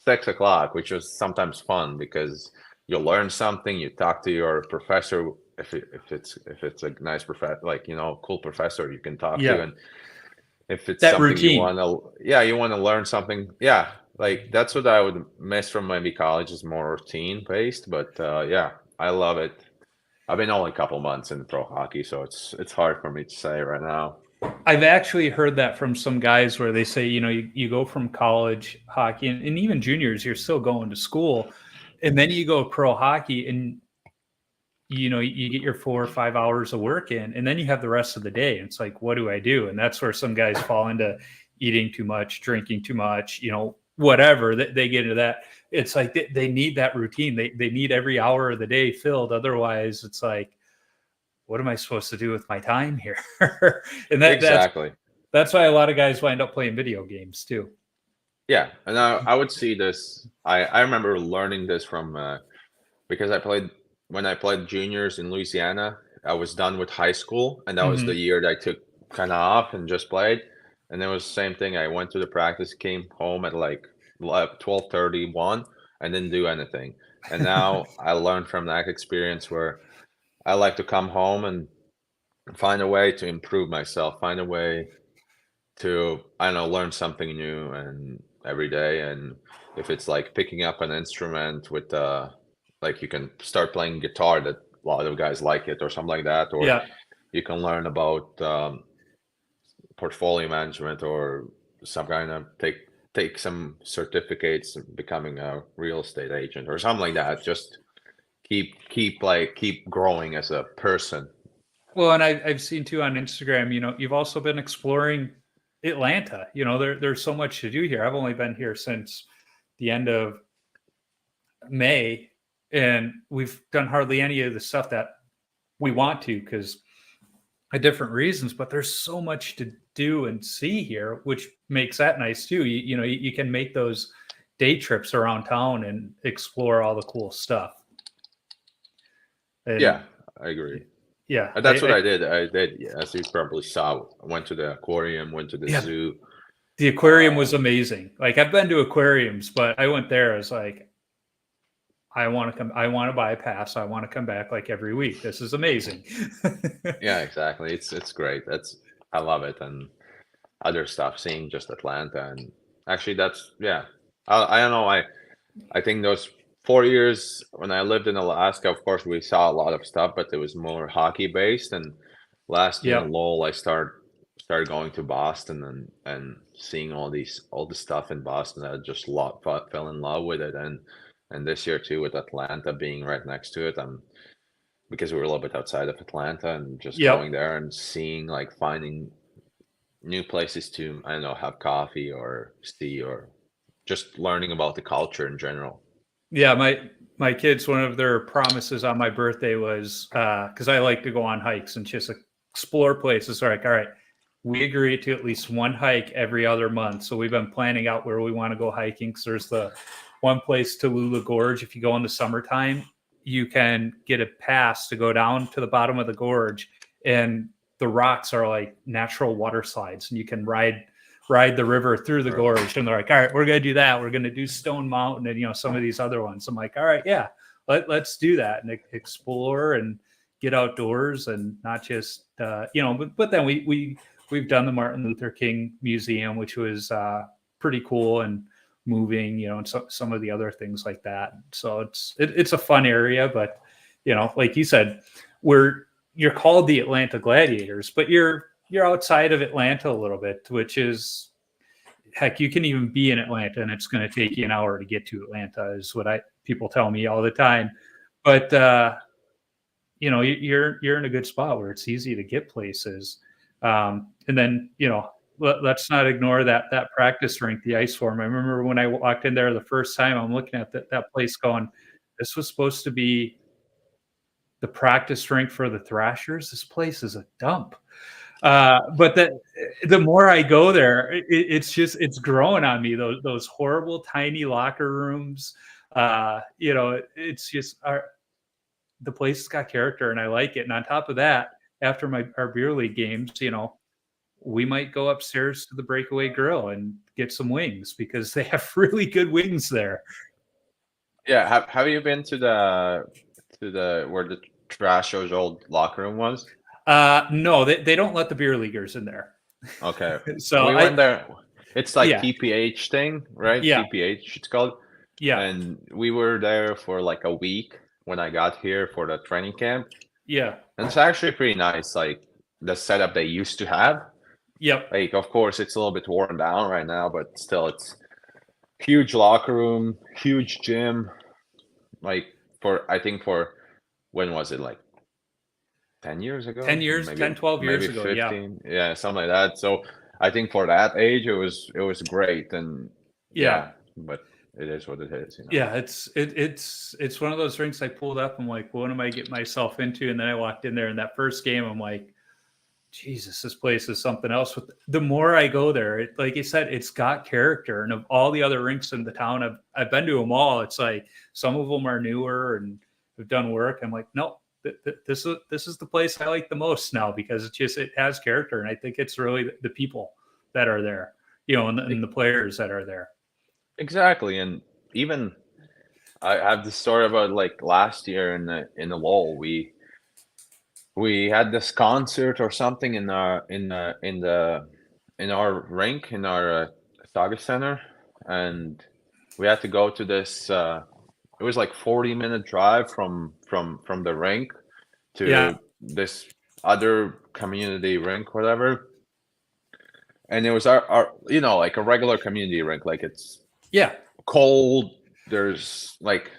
o'clock, which was sometimes fun because you learn something, you talk to your professor, if it's a nice professor, cool professor you can talk to, and if it's that something routine. you want to learn something, that's what I would miss from maybe college, is more routine based. But I love it. I've been only a couple months in pro hockey, so it's hard for me to say right now. I've actually heard that from some guys where they say, you go from college hockey and even juniors, you're still going to school, and then you go pro hockey and you get your 4 or 5 hours of work in, and then you have the rest of the day. And it's like, what do I do? And that's where some guys fall into eating too much, drinking too much, whatever. They get into that. It's like they need that routine. They need every hour of the day filled. Otherwise, it's like, what am I supposed to do with my time here? And Exactly. That's why a lot of guys wind up playing video games too. Yeah, and I would see this. I remember learning this from because when I played juniors in Louisiana. I was done with high school, and that was the year that I took kind of off and just played. And it was the same thing. I went to the practice, came home at 12:31, and didn't do anything. And now I learned from that experience where I like to come home and find a way to improve myself, find a way to, I don't know, learn something new and every day. And if it's like picking up an instrument with you can start playing guitar, that a lot of guys like it, or something like that, or you can learn about portfolio management, or some kind of take some certificates, becoming a real estate agent or something like that. Just keep growing as a person. Well, and I've seen too on Instagram, you've also been exploring Atlanta. There's so much to do here. I've only been here since the end of May, and we've done hardly any of the stuff that we want to because of different reasons, but there's so much to do and see here, which makes that nice too. You can make those day trips around town and explore all the cool stuff. And yeah, I agree. Yeah. That's what I did. As you probably saw, I went to the aquarium, went to the zoo. The aquarium was amazing. I've been to aquariums, but I went there. I was like, I want to buy a pass. I want to come back every week. This is amazing. Yeah, exactly. It's great. I love it. And other stuff, seeing just Atlanta, and actually I don't know. I think those 4 years when I lived in Alaska, of course, we saw a lot of stuff, but it was more hockey based. And last year in Lowell, I started going to Boston and seeing all the stuff in Boston. I just fell in love with it. And this year too, with Atlanta being right next to it, because we were a little bit outside of Atlanta, and just going there and seeing, finding new places to, I don't know, have coffee or see, or just learning about the culture in general. Yeah, my kids, one of their promises on my birthday was, because I like to go on hikes and just explore places. All right, we agree to at least one hike every other month. So we've been planning out where we want to go hiking. So there's the one place, Tallulah Gorge. If you go in the summertime, you can get a pass to go down to the bottom of the gorge, and the rocks are like natural water slides, and you can ride the river through the gorge. And they're like, all right, we're gonna do that. We're gonna do Stone Mountain and some of these other ones. I'm like, all right, yeah, let's do that and explore and get outdoors and not just but then we've done the Martin Luther King Museum, which was pretty cool and moving, and some of the other things like that. So it's a fun area, but like you said, you're called the Atlanta Gladiators, but you're outside of Atlanta a little bit, which is, heck, you can even be in Atlanta and it's going to take you an hour to get to Atlanta, is what people tell me all the time. But you're in a good spot where it's easy to get places. And then let's not ignore that practice rink, the ice form. I remember when I walked in there the first time, I'm looking at that place going, this was supposed to be the practice rink for the Thrashers. This place is a dump. But the more I go there, it's growing on me. Those horrible tiny locker rooms. It's just the place has got character, and I like it. And on top of that, after our beer league games, we might go upstairs to the Breakaway Grill and get some wings because they have really good wings there. Yeah, have you been to the where the Thrashers' old locker room was? No, they don't let the beer leaguers in there. Okay, so we went there. It's like yeah. TPH thing, right? Yeah. TPH, it's called. Yeah. And we were there for like a week when I got here for the training camp. Yeah. And it's actually pretty nice, like the setup they used to have. Yep. Like, of course, it's a little bit worn down right now, but still, it's huge locker room, huge gym. Like I think when was it, like 10 years ago? 10 years, maybe, 10, 12 years maybe ago. 15. Yeah, something like that. So I think for that age, it was great. And yeah, but it is what it is. Yeah, it's one of those rinks I pulled up. I'm like, what am I getting myself into? And then I walked in there, and that first game, I'm like, Jesus, this place is something else. With the more I go there, like you said, it's got character. And of all the other rinks in the town, I've been to them all. It's like some of them are newer and have done work. I'm like, no, this is the place I like the most now, because it has character, and I think it's really the people that are there, and the players that are there. Exactly. And even I have this story about like last year in the lull, we had this concert or something in our rink, in our Saga Center, and we had to go to this it was like 40-minute drive from the rink to this other community rink, whatever. And it was our like a regular community rink, like it's cold. There's like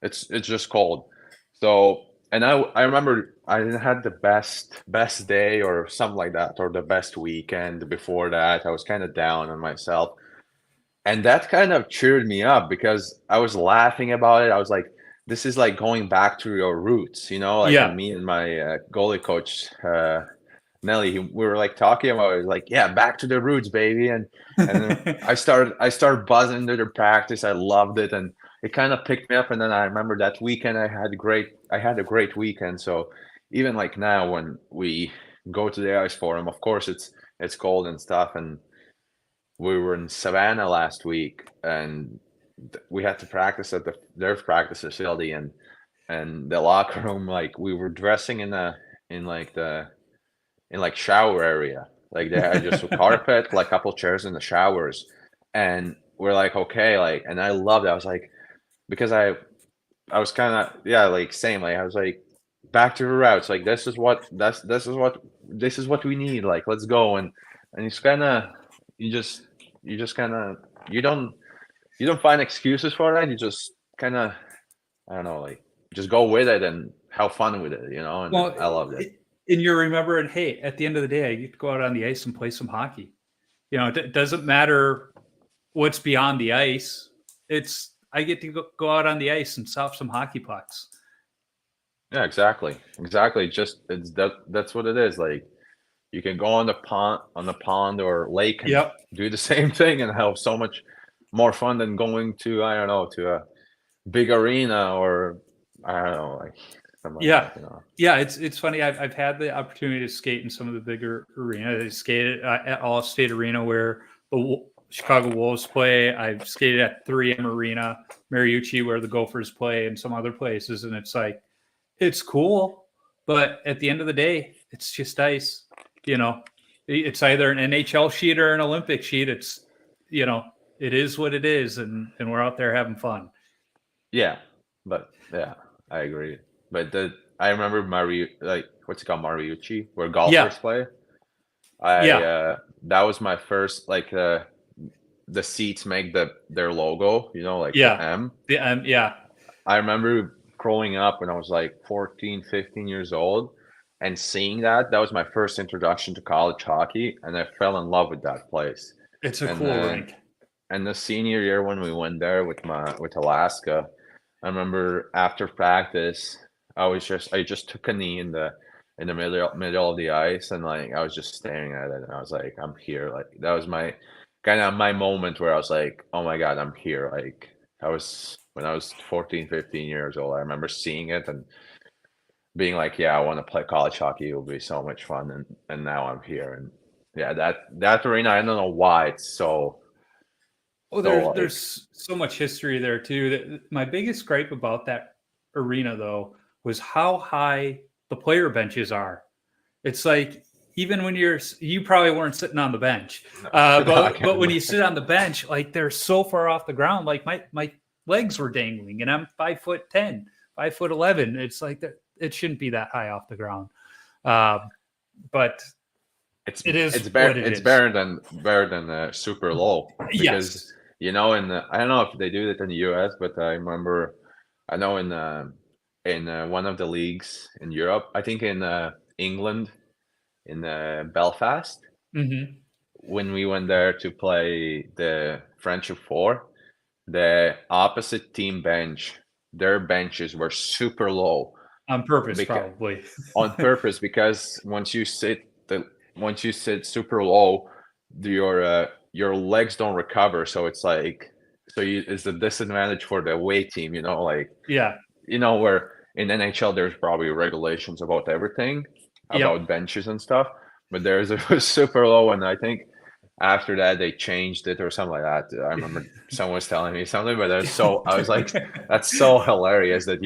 it's just cold. So, and I remember I had the best day or something like that, or the best weekend before that. I was kind of down on myself, and that kind of cheered me up because I was laughing about it. I was like, this is like going back to your roots, like and me and my goalie coach Nelly, we were like talking about it, like, yeah, back to the roots, baby. And I started buzzing into the practice. I loved it, and it kind of picked me up. And then I remember that weekend I had a great weekend. So even like now when we go to the ice forum, of course it's cold and stuff. And we were in Savannah last week, and we had to practice at their practice facility, and the locker room, like we were dressing in shower area. Like they had just a carpet, like a couple chairs in the showers. And we're like, okay, like, and I loved it. I was like, because I was kind of, like same, like I was like, back to the routes. Like this is what we need. Like, let's go. And it's kind of, you just kind of, you don't find excuses for that. You just kind of, I don't know, like just go with it and have fun with it, and I loved it. And you're remembering, hey, at the end of the day, I get to go out on the ice and play some hockey. It doesn't matter what's beyond the ice. I get to go out on the ice and stop some hockey pucks. Yeah, exactly. Just that's what it is. Like you can go on the pond or lake and do the same thing and have so much more fun than going to, I don't know, to a big arena or I don't know, like something Yeah. like that, you know. Yeah, it's funny. I've had the opportunity to skate in some of the bigger arenas. I skated at All State Arena where the Chicago Wolves play. I've skated at 3M Arena, Mariucci, where the Gophers play, and some other places. And it's like, it's cool, but at the end of the day, it's just ice. You know, it's either an NHL sheet or an Olympic sheet. It's, you know, it is what it is, and we're out there having fun. Yeah, but yeah, I agree. But I remember like what's it called, Mariucci, where Yeah, golfers play. I yeah, That was my first, like, the seats make their logo, you know, like the yeah, M. yeah. I remember growing up when I was like 14, 15 years old and seeing that. That was my first introduction to college hockey, and I fell in love with that place. It's a And cool then rink. and the senior year when we went there with Alaska, I remember after practice, I just took a knee in the middle of the ice, and like I was just staring at it, and I was like, I'm here. Like that was my kind of my moment where I was like, oh my God, I'm here. Like I was when I was 14, 15 years old. I remember seeing it and being like, yeah, I want to play college hockey. It will be so much fun, and now I'm here. And yeah, that arena, I don't know why it's Oh, so like, there's so much history there too. My biggest gripe about that arena though was how high the player benches are. It's like even when you probably weren't sitting on the bench, no, no, I but can't. when you sit on the bench, like they're so far off the ground, like my legs were dangling, and I'm 5'10", 5'11". It's like that. It shouldn't be that high off the ground, but It's it is it's what better it it's is. better than super low, Yes. because you know, I don't know if they do that in the US, but I remember, I know in one of the leagues in Europe, I think in England, in Belfast, Hmm. when we went there to play the Friendship Four, the opposite team bench, their benches were super low On purpose, because probably. on purpose, because once you sit super low, your legs don't recover, so it's like, it's a disadvantage for the away team, you know, like, Yeah. you know, where in NHL there's probably regulations about everything, Yep. about benches and stuff, but there's it was super low, and I think after that they changed it or something like that. I remember someone was telling me something, but I was like, that's so hilarious that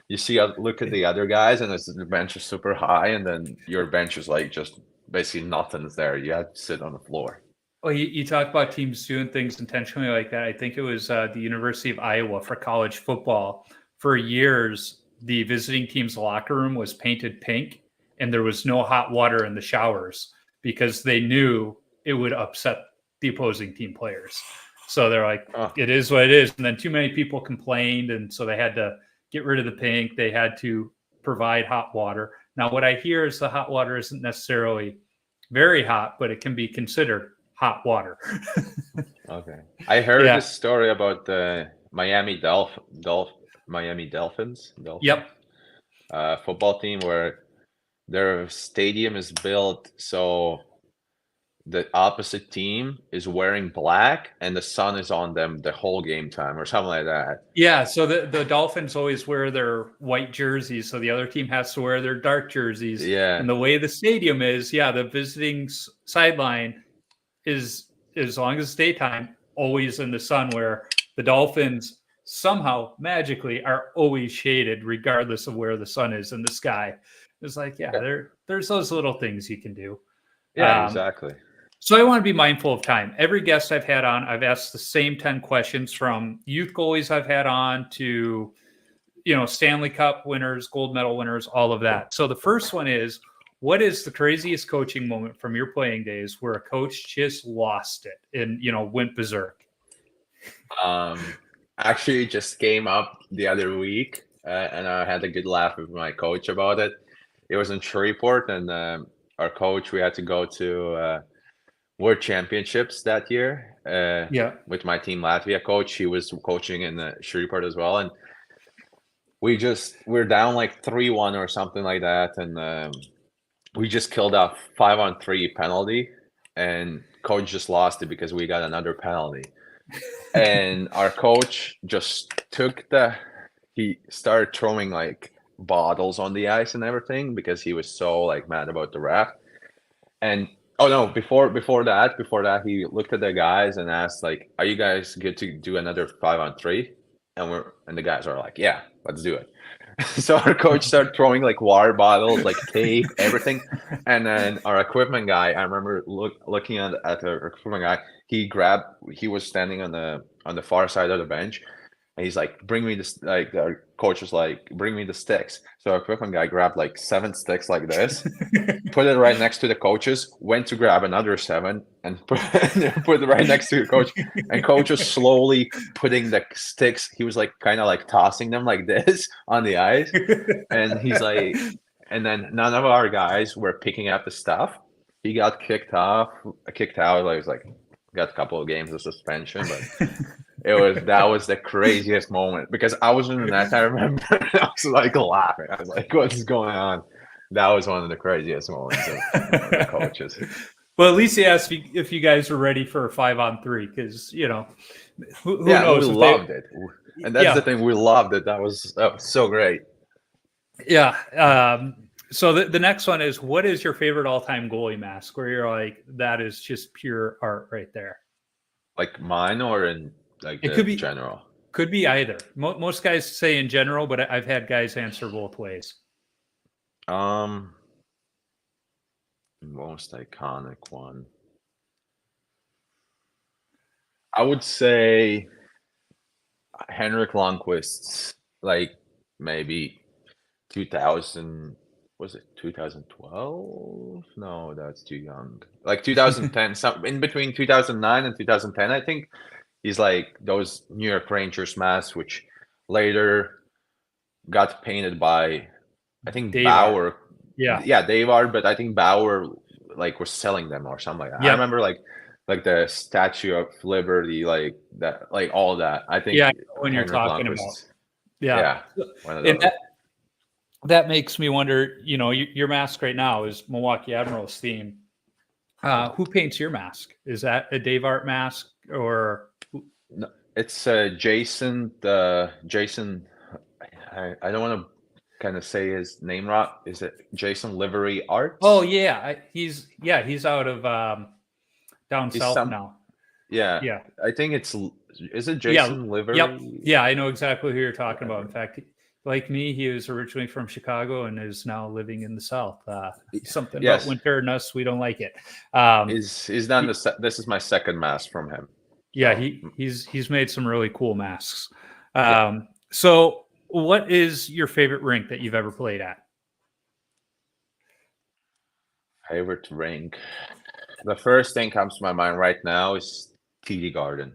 you see look at the other guys, and the bench is super high, and then your bench is like just basically nothing's there. You have to sit on the floor. Well, you talk about teams doing things intentionally like that. I think it was the University of Iowa for college football. For years, the visiting team's locker room was painted pink, and there was no hot water in the showers because they knew it would upset the opposing team players. So they're like, Oh, it is what it is. And then too many people complained, and so they had to get rid of the pink. They had to provide hot water. Now, what I hear is the hot water isn't necessarily very hot, but it can be considered hot water. okay. I heard Yeah. this story about the Miami Dolphins Yep. football team, where their stadium is built so the opposite team is wearing black and the sun is on them the whole game time or something like that. Yeah. So the Dolphins always wear their white jerseys. So the other team has to wear their dark jerseys. Yeah. And the way the stadium is, yeah, the visiting sideline is, as long as it's daytime, always in the sun, where the Dolphins somehow magically are always shaded regardless of where the sun is in the sky. It's like, yeah, Yeah, there's those little things you can do. yeah, Um, exactly. So I want to be mindful of time. Every guest I've had on, I've asked the same 10 questions, from youth goalies I've had on to, Stanley Cup winners, gold medal winners, all of that. So the first one is, what is the craziest coaching moment from your playing days where a coach just lost it and, went berserk? Actually just came up the other week, and I had a good laugh with my coach about it. It was in Shreveport, and our coach, we had to go to World Championships that year Yeah. with my team Latvia coach. He was coaching in Shreveport as well, and we're down like 3-1 or something like that, and we just killed a 5-on-3 penalty, and coach just lost it because we got another penalty. And our coach just took he started throwing like bottles on the ice and everything because he was so like mad about the ref. And oh no, before that, he looked at the guys and asked like, "Are you guys good to do another 5-on-3?" And the guys are like, "Yeah, let's do it." So our coach started throwing like water bottles, like tape, everything. And then our equipment guy, I remember looking at the equipment guy. He was standing on the far side of the bench, and he's like, "Bring me this." Like our coach was like, "Bring me the sticks." So our equipment guy grabbed like 7 sticks like this, put it right next to the coaches, went to grab another 7 and put it right next to the coach. And coach was slowly putting the sticks. He was like kind of like tossing them like this on the ice. And he's like, and then none of our guys were picking up the stuff. He got kicked out. I was like, got a couple of games of suspension, but that was the craziest moment because I was in the net. I remember I was like laughing. I was like, "What's going on?" That was one of the craziest moments of the coaches. Well, at least he asked if you guys were ready for a 5-on-3 because who knows? We loved it, and that's the thing. We loved it. That was so great. Yeah. So the next one is, what is your favorite all-time goalie mask? Where you're like, that is just pure art right there. Like mine, or in like it could be general. Could be either. Most guys say in general, but I've had guys answer both ways. Most iconic one, I would say Henrik Lundqvist's, like maybe 2000. Was it 2012? No, that's too young. Like 2010, some in between 2009 and 2010, I think. He's like those New York Rangers masks, which later got painted by, I think, Dave Bauer. Art. Yeah, Dave Art, but I think Bauer like was selling them or something like that. Yep. I remember like the Statue of Liberty, like that, like all that. I think when you're talking about. Yeah. And that makes me wonder, your mask right now is Milwaukee Admirals theme. Who paints your mask? Is that a Dave Art mask or? No, it's Jason. Jason, I don't want to kind of say his name right. Is it Jason Livery Arts? Oh yeah, he's out of down south now. Yeah. I think is it Jason Livery? Yep. Yeah, I know exactly who you're talking about. In fact, like me, he was originally from Chicago and is now living in the South. Something about winter and us, we don't like it. He's done this is my second mask from him. Yeah, he's made some really cool masks. So what is your favorite rink that you've ever played at? Favorite rink? The first thing comes to my mind right now is TD Garden.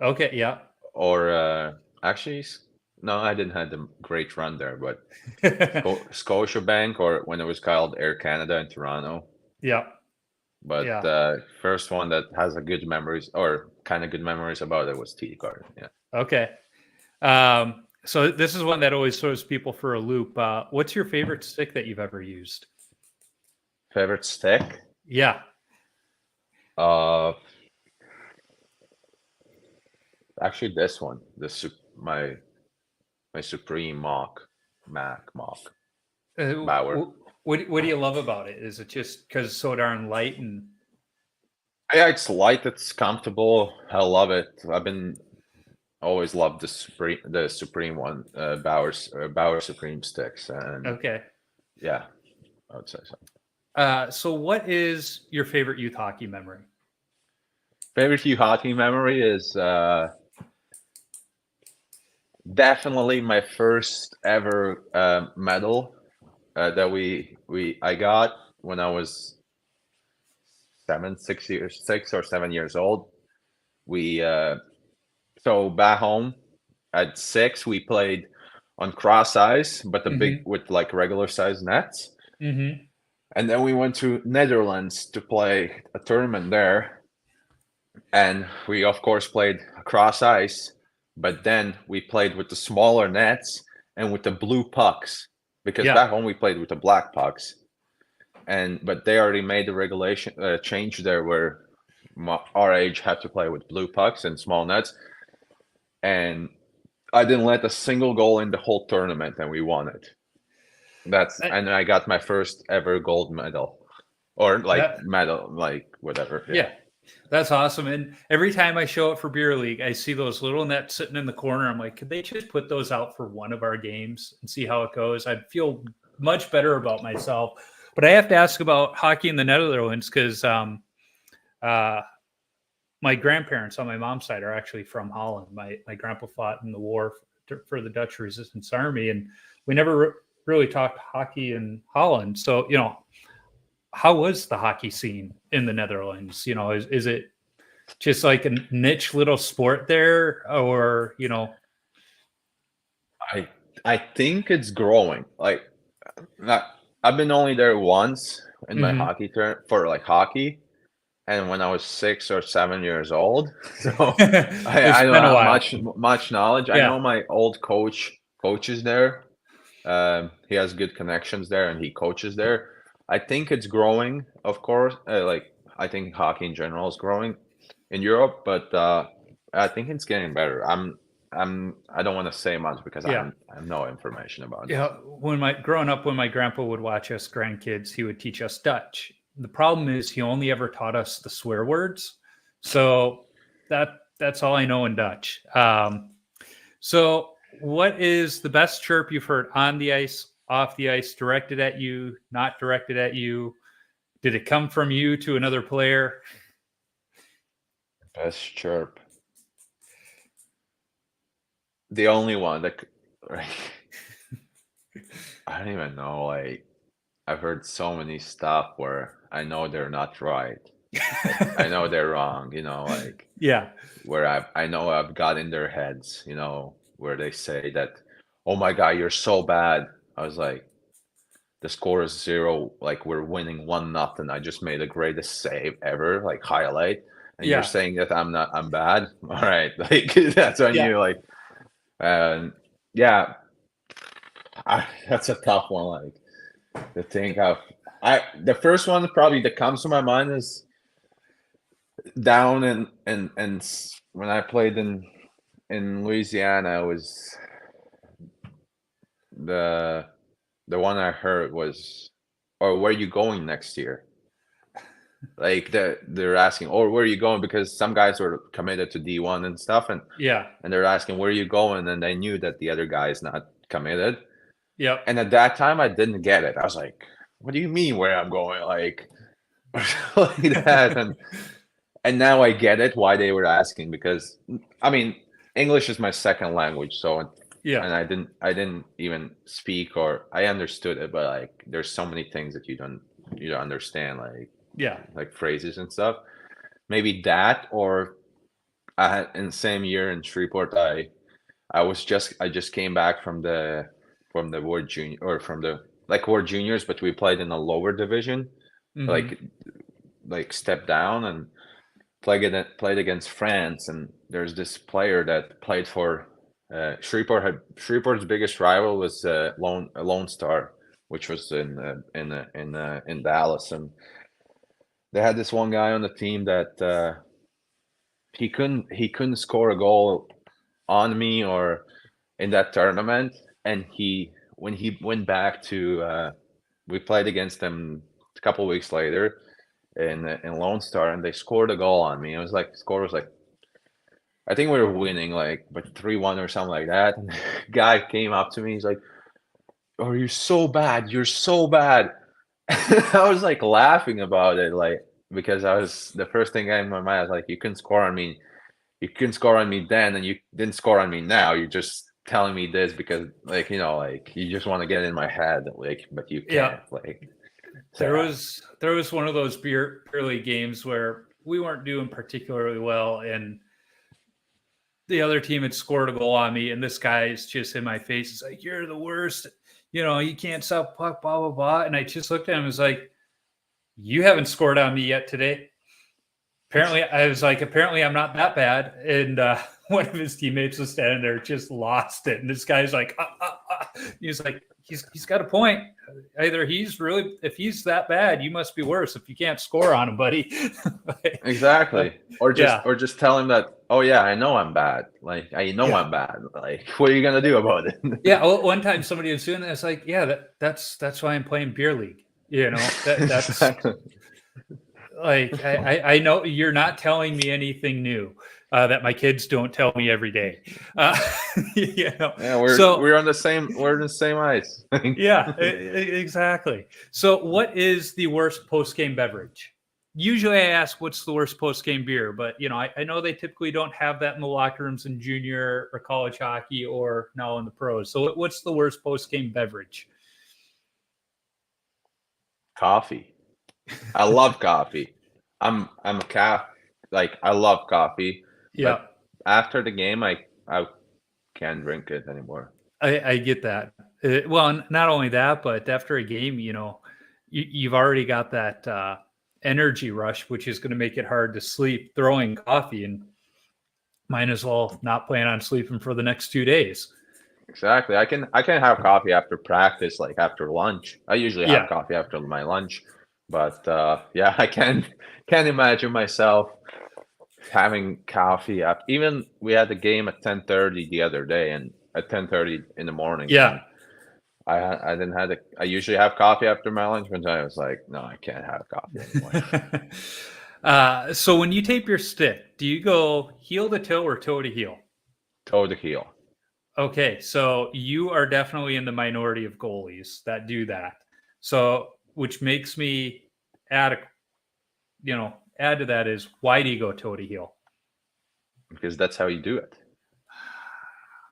Okay, yeah. Or actually, no, I didn't have the great run there, but Scotiabank, or when it was called Air Canada in Toronto. Yeah. But the first one that has a good memories, or kind of good memories about it, was TD Garden. Yeah. Okay. So this is one that always throws people for a loop. What's your favorite stick that you've ever used? Favorite stick? Yeah. Actually, this one, my Supreme Mac Mock. Bauer. What do you love about it? Is it just because it's so darn light and? Yeah, it's light. It's comfortable. I love it. Always loved the Supreme one, Bauer Supreme sticks. And okay. Yeah, I would say so. So what is your favorite youth hockey memory? Favorite youth hockey memory is definitely my first ever medal that I got when I was 6 or 7 years old. So back home at 6, we played on cross ice, but the big with like regular size nets. Mm-hmm. And then we went to Netherlands to play a tournament there. And we, of course, played cross ice, but then we played with the smaller nets and with the blue pucks, because back home we played with the black pucks. But they already made the regulation change there where our age had to play with blue pucks and small nets. And I didn't let a single goal in the whole tournament, and we won it. That, And I got my first ever gold medal, or like that medal, like whatever. yeah, that's awesome. And every time I show up for beer league, I see those little nets sitting in the corner. I'm like, could they just put those out for one of our games and see how it goes? I'd feel much better about myself. But I have to ask about hockey in the Netherlands because uh, my grandparents on my mom's side are actually from Holland. My grandpa fought in the war for the Dutch Resistance Army, and we never really talked hockey in Holland. So, how was the hockey scene in the Netherlands? Is it just like a niche little sport there, or I think it's growing. Like, not, I've been only there once in my Mhm. hockey turn for like hockey, and when I was 6 or 7 years old. So It's I don't been a have while. much knowledge. I Yeah, know my old coaches there. He has good connections there, and he coaches there. I think it's growing, of course. Like, I think hockey in general is growing in Europe, but I think it's getting better. I don't want to say much because yeah. I have no information about it. Yeah, when my grandpa would watch us grandkids, he would teach us Dutch. The problem is he only ever taught us the swear words, so that's all I know in Dutch. So, what is the best chirp you've heard on the ice, off the ice, directed at you, not directed at you? Did it come from you to another player? Best chirp. The only one that, right? I don't even know. Like, I've heard so many stuff where I know they're not right. I know they're wrong. Like, Yeah, where I know I've got in their heads. Where they say that, "Oh my God, you're so bad." I was like, the score is 0, like we're winning 1-0. I just made the greatest save ever, like highlight, and you're yeah, saying that I'm bad. All right, like that's on yeah. you. Like, yeah, that's a tough one. Like, to think of, the first one probably that comes to my mind is down when I played in Louisiana. It was the the one I heard was, "Or where are you going next year?" Like, they're asking, "Or where are you going?" Because some guys were committed to D1 and stuff, and Yeah. they're asking, "Where are you going?" And they knew that the other guy is not committed. Yep. And at that time, I didn't get it. I was like, "What do you mean where I'm going?" Like, like that. And now I get it why they were asking, because I mean, English is my second language, so, Yeah. and I didn't even speak, or I understood it, but like there's so many things that you don't understand, Yeah. like phrases and stuff. Maybe that, or I had in the same year in Shreveport, I just came back from the World Junior, or from the, like, World Juniors, but we played in a lower division, Hmm. like step down, and played against France. And there's this player that played for Shreveport's biggest rival was Lone Star, which was in Dallas. And they had this one guy on the team that he couldn't score a goal on me or in that tournament. And when he went back to we played against them a couple of weeks later in Lone Star, and they scored a goal on me. It was like, score was like, I think we were winning like but 3-1 or something like that. And the guy came up to me. He's like, "Oh, you're so bad. You're so bad." I was like laughing about it, like, because the first thing in my mind was like, you couldn't score on me. You couldn't score on me then, and you didn't score on me now. You're just telling me this because, like, like, you just want to get in my head, like, but you Yeah. can't, like. So There yeah. was there was one of those beer league games where we weren't doing particularly well, and the other team had scored a goal on me, and this guy is just in my face. He's like, "You're the worst. You can't stop puck, blah blah blah." And I just looked at him and was like, "You haven't scored on me yet today." Apparently I'm not that bad. And one of his teammates was standing there, just lost it. And this guy's like, he's like, he's got a point. Either if he's that bad, you must be worse if you can't score on him, buddy. Exactly. Or just Yeah, or just tell him that oh yeah, I know I'm bad. Like I know Yeah. I'm bad. Like what are you gonna do about it? Yeah. One time somebody was doing that. It's like, yeah, that's why I'm playing beer league. That's Exactly. like I know you're not telling me anything new that my kids don't tell me every day. Uh, Yeah, so we're on the same ice. yeah, exactly. So, what is the worst post game beverage? Usually, I ask what's the worst post game beer, but I know they typically don't have that in the locker rooms in junior or college hockey or now in the pros. So, what's the worst post game beverage? Coffee. I love coffee. I'm a like I love coffee, Yeah, but after the game I can't drink it anymore. I get that. Well, not only that, but after a game, you've already got that energy rush, which is going to make it hard to sleep. Throwing coffee and might as well not plan on sleeping for the next 2 days. Exactly. I can have coffee after practice, like after lunch. I usually have Yeah, coffee after my lunch, but yeah, I can't imagine myself having coffee up. Even we had a game at 10:30 the other day, and at 10:30 in the morning, yeah. and I didn't have I usually have coffee after my lunch, but I was like, no, I can't have coffee anymore. So when you tape your stick, do you go heel to toe or toe to heel? Toe to heel. Okay, so you are definitely in the minority of goalies that do that. So which makes me add a add to that is why do you go toe to heel? Because that's how you do it.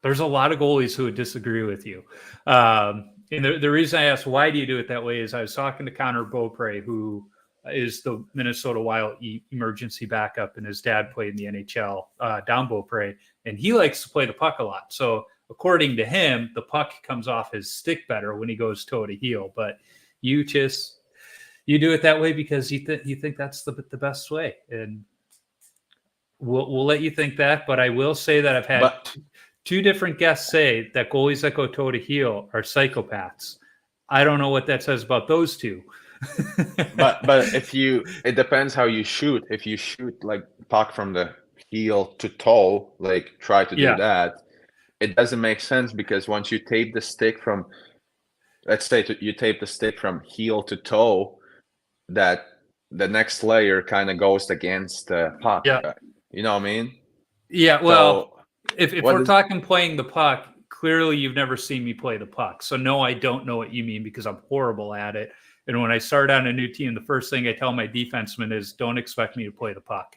There's a lot of goalies who would disagree with you. And the reason I asked why do you do it that way is I was talking to Connor Beaupre, who is the Minnesota Wild emergency backup, and his dad played in the NHL down Beaupre, and he likes to play the puck a lot. So according to him, the puck comes off his stick better when he goes toe to heel. But you you do it that way because you think that's the best way, and we'll let you think that. But I will say that I've had But two different guests say that goalies that go toe to heel are psychopaths. I don't know what that says about those two. but it depends how you shoot. If you shoot like puck from the heel to toe, like try to do Yeah, that, it doesn't make sense because once you tape the stick from, let's say you tape the stick from heel to toe, that the next layer kind of goes against the puck. yeah, You know what I mean? yeah. Well, So if what we're is talking playing the puck, clearly you've never seen me play the puck. So no, I don't know what you mean because I'm horrible at it. And when I start on a new team, the first thing I tell my defenseman is, "Don't expect me to play the puck."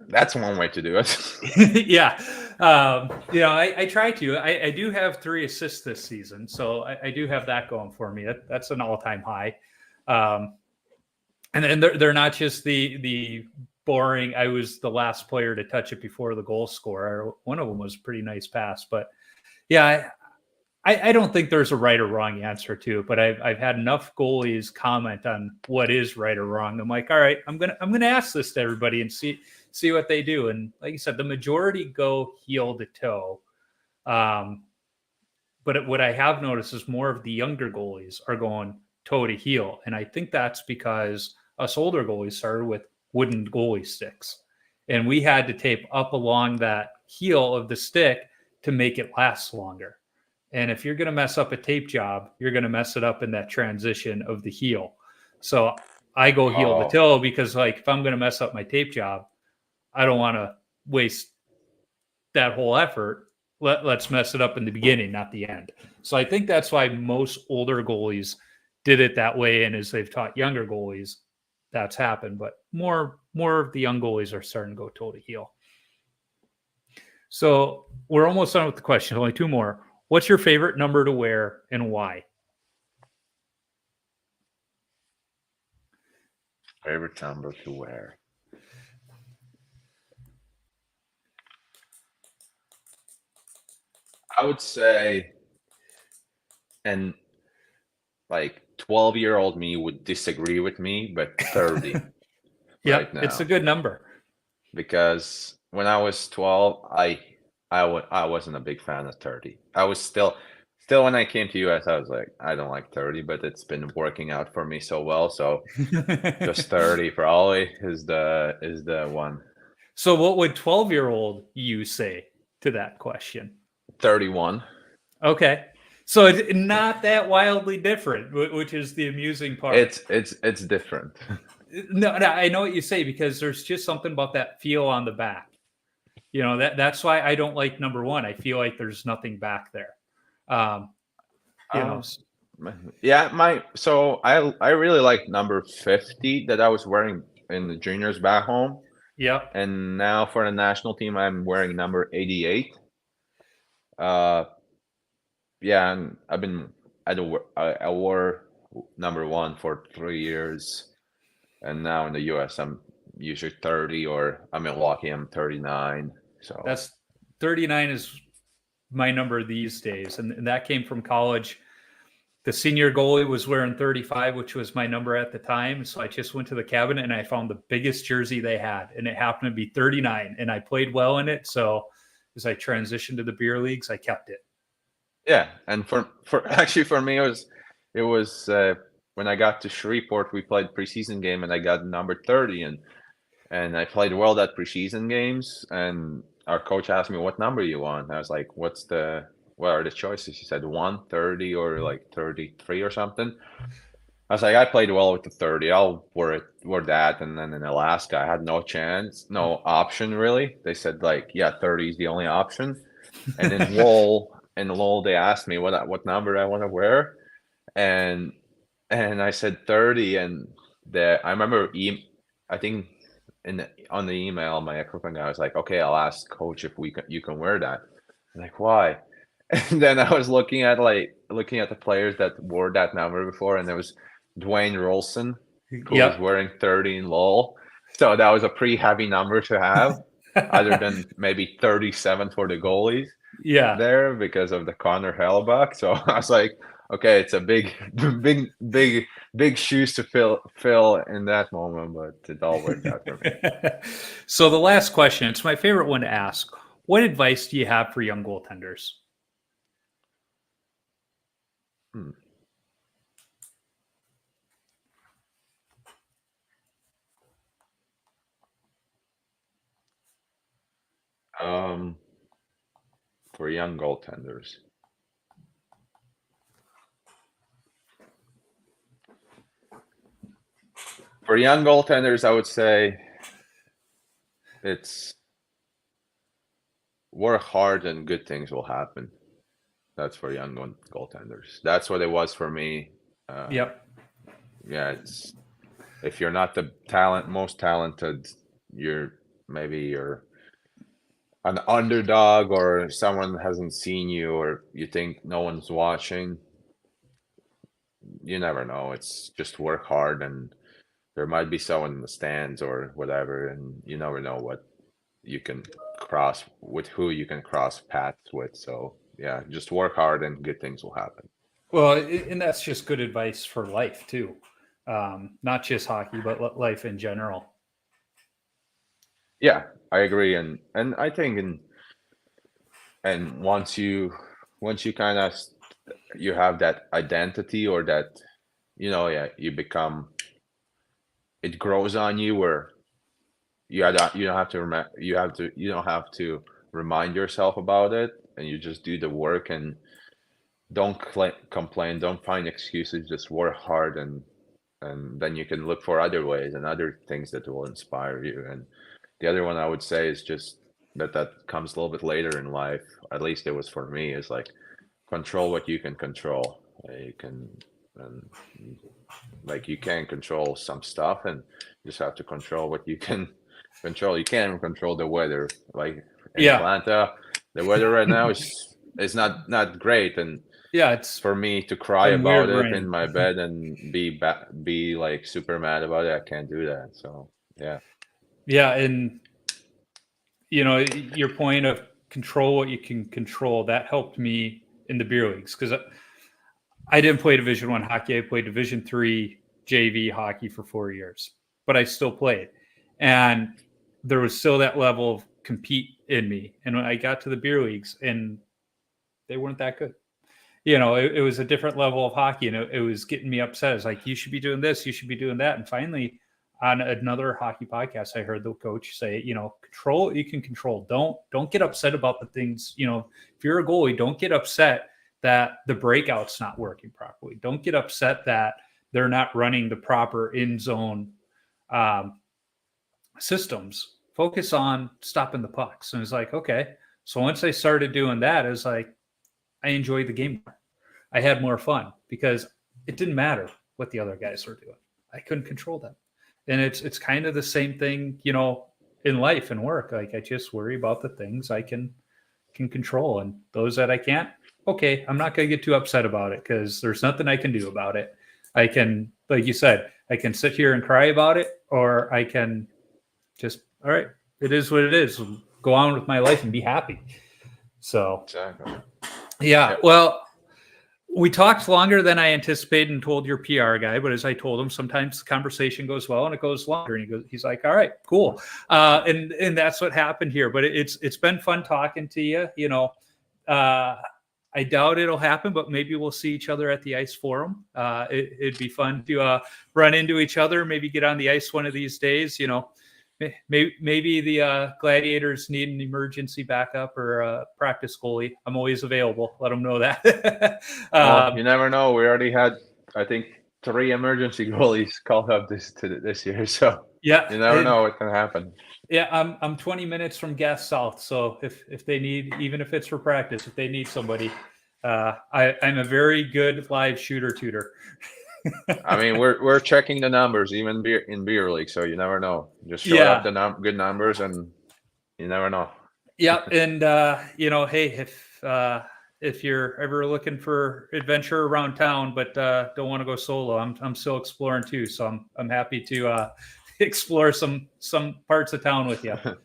that's one way to do it. Yeah. I try to. I do have 3 assists this season, so I do have that going for me. That's an all-time high. Um, and they're not just the boring. I was the last player to touch it before the goal scorer. One of them was a pretty nice pass, but yeah, I don't think there's a right or wrong answer to it. But I've had enough goalies comment on what is right or wrong. I'm like, all right, I'm gonna ask this to everybody and see what they do. And like you said, the majority go heel to toe. But what I have noticed is more of the younger goalies are going toe to heel. And I think that's because us older goalies started with wooden goalie sticks. And we had to tape up along that heel of the stick to make it last longer. And if you're going to mess up a tape job, you're going to mess it up in that transition of the heel. So I go heel to Oh, toe because, like, if I'm going to mess up my tape job, I don't want to waste that whole effort. Let's mess it up in the beginning, not the end. So I think that's why most older goalies did it that way. And as they've taught younger goalies, that's happened. But more of the young goalies are starting to go toe to heel. So we're almost done with the questions. Only 2 more. What's your favorite number to wear and why? favorite number to wear. I would say, and like 12-year-old me would disagree with me, but 30 Yep, right it's a now. good number. Because when I was 12, I wasn't a big fan of 30. I was still when I came to US, I was like, I don't like 30, but it's been working out for me so well. So just 30 probably is the one. So what would 12-year-old you say to that question? 31. Okay. So it's not that wildly different, which is the amusing part. It's different. No, I know what you say, because there's just something about that feel on the back. That's why I don't like number one. I feel like there's nothing back there. Um, you know, Yeah, so I really like number 50 that I was wearing in the juniors back home. yeah. And now for the national team, I'm wearing number 88. Yeah, and I wore number one for 3 years, and now in the US, I'm usually 30, or I'm in Milwaukee, I'm 39. So That's 39 is my number these days, and that came from college. The senior goalie was wearing 35, which was my number at the time. So I just went to the cabinet and I found the biggest jersey they had, and it happened to be 39. And I played well in it. So as I transitioned to the beer leagues, I kept it. yeah, and for actually for me, it was when I got to Shreveport, we played preseason game, and I got number 30, and I played well that preseason games, and our coach asked me what number you want. I was like, what are the choices? He said 130 or like 33 or something. I was like, I played well with the 30. I'll wear that. And then in Alaska, I had no chance, no option really. They said like, yeah, 30 is the only option. And in Lowell, they asked me what number I want to wear, and I said 30. And I remember I think on the email, my equipment guy was like, okay, I'll ask coach if you can wear that. I'm like, why? And then I was looking at the players that wore that number before, and there was Dwayne Rolson, who was Yep. wearing 30 in Lowell. So that was a pretty heavy number to have, other than maybe 37 for the goalies Yeah. there because of the Connor Hellebuck. So I was like, okay, it's a big, big shoes to fill in that moment, but it all worked out for me. So the last question, it's my favorite one to ask. What advice do you have for young goaltenders? Hmm. Um, for young goaltenders. For young goaltenders, I would say it's work hard and good things will happen. That's for young goaltenders. That's what it was for me. Yep. Yeah, if you're not the most talented, maybe you're an underdog, or someone hasn't seen you, or you think no one's watching. You never know. It's just work hard, and there might be someone in the stands or whatever, and you never know who you can cross paths with. So yeah, just work hard and good things will happen. Well, and that's just good advice for life too. Not just hockey, but life in general. Yeah, I agree, and I think and once you kind of you have that identity, or that yeah, you become, it grows on you, where you don't have to you don't have to remind yourself about it, and you just do the work, and don't complain, don't find excuses, just work hard, and then you can look for other ways and other things that will inspire you. And the other one I would say is just that comes a little bit later in life, at least it was for me, is like, control what you can control. You can, and like, you can control some stuff, and you just have to control what you can control. You can't even control the weather. Like in Atlanta, the weather right now is not great, and yeah, it's for me to cry about weird it rain. in my bed and be like super mad about it, I can't do that. So yeah. Yeah, and your point of control what you can control, that helped me in the beer leagues, because I didn't play Division I hockey. I played Division III JV hockey for 4 years, but I still played, and there was still that level of compete in me. And when I got to the beer leagues, and they weren't that good, it was a different level of hockey, and it was getting me upset. It's like, you should be doing this, you should be doing that. And finally, on another hockey podcast, I heard the coach say, control what you can control. Don't get upset about the things, if you're a goalie, don't get upset that the breakout's not working properly. Don't get upset that they're not running the proper in zone systems. Focus on stopping the pucks. And it's like, okay. So once I started doing that, it's like, I enjoyed the game more. I had more fun because it didn't matter what the other guys were doing. I couldn't control them. And it's kind of the same thing, in life and work. Like I just worry about the things I can control, and those that I can't, okay, I'm not going to get too upset about it because there's nothing I can do about it. I can, like you said, I can sit here and cry about it, or I can just, all right, it is what it is. Go on with my life and be happy. So, Exactly. yeah. Yep. Well, we talked longer than I anticipated and told your PR guy, but as I told him, sometimes the conversation goes well and it goes longer. And he's like, all right, cool. And that's what happened here. But it's been fun talking to you. I doubt it'll happen, but maybe we'll see each other at the ice forum. It'd be fun to run into each other, maybe get on the ice one of these days. Maybe the Gladiators need an emergency backup or a practice goalie. I'm always available. Let them know that. Well, you never know. We already had, I think, 3 emergency goalies called up this year. So yeah, you never know what can happen. Yeah, I'm 20 minutes from Gas South. So if they need, even if it's for practice, if they need somebody, I'm a very good live shooter tutor. I mean, we're checking the numbers even in beer league, so you never know. Just show up the good numbers, and you never know. Yeah, and hey, if you're ever looking for adventure around town, but don't want to go solo, I'm still exploring too. So I'm happy to explore some parts of town with you. All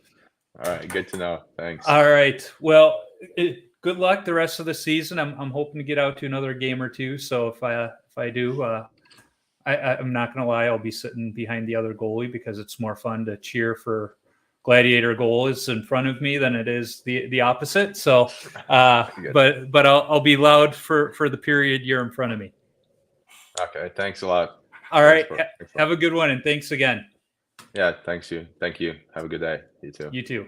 right, good to know. Thanks. All right, well, good luck the rest of the season. I'm hoping to get out to another game or two. So if I do, I'm not going to lie, I'll be sitting behind the other goalie because it's more fun to cheer for Gladiator goalies in front of me than it is the opposite. So, but I'll be loud for the period you're in front of me. Okay, thanks a lot. All right, have a good one, and thanks again. Yeah, thank you. Have a good day. You too. You too.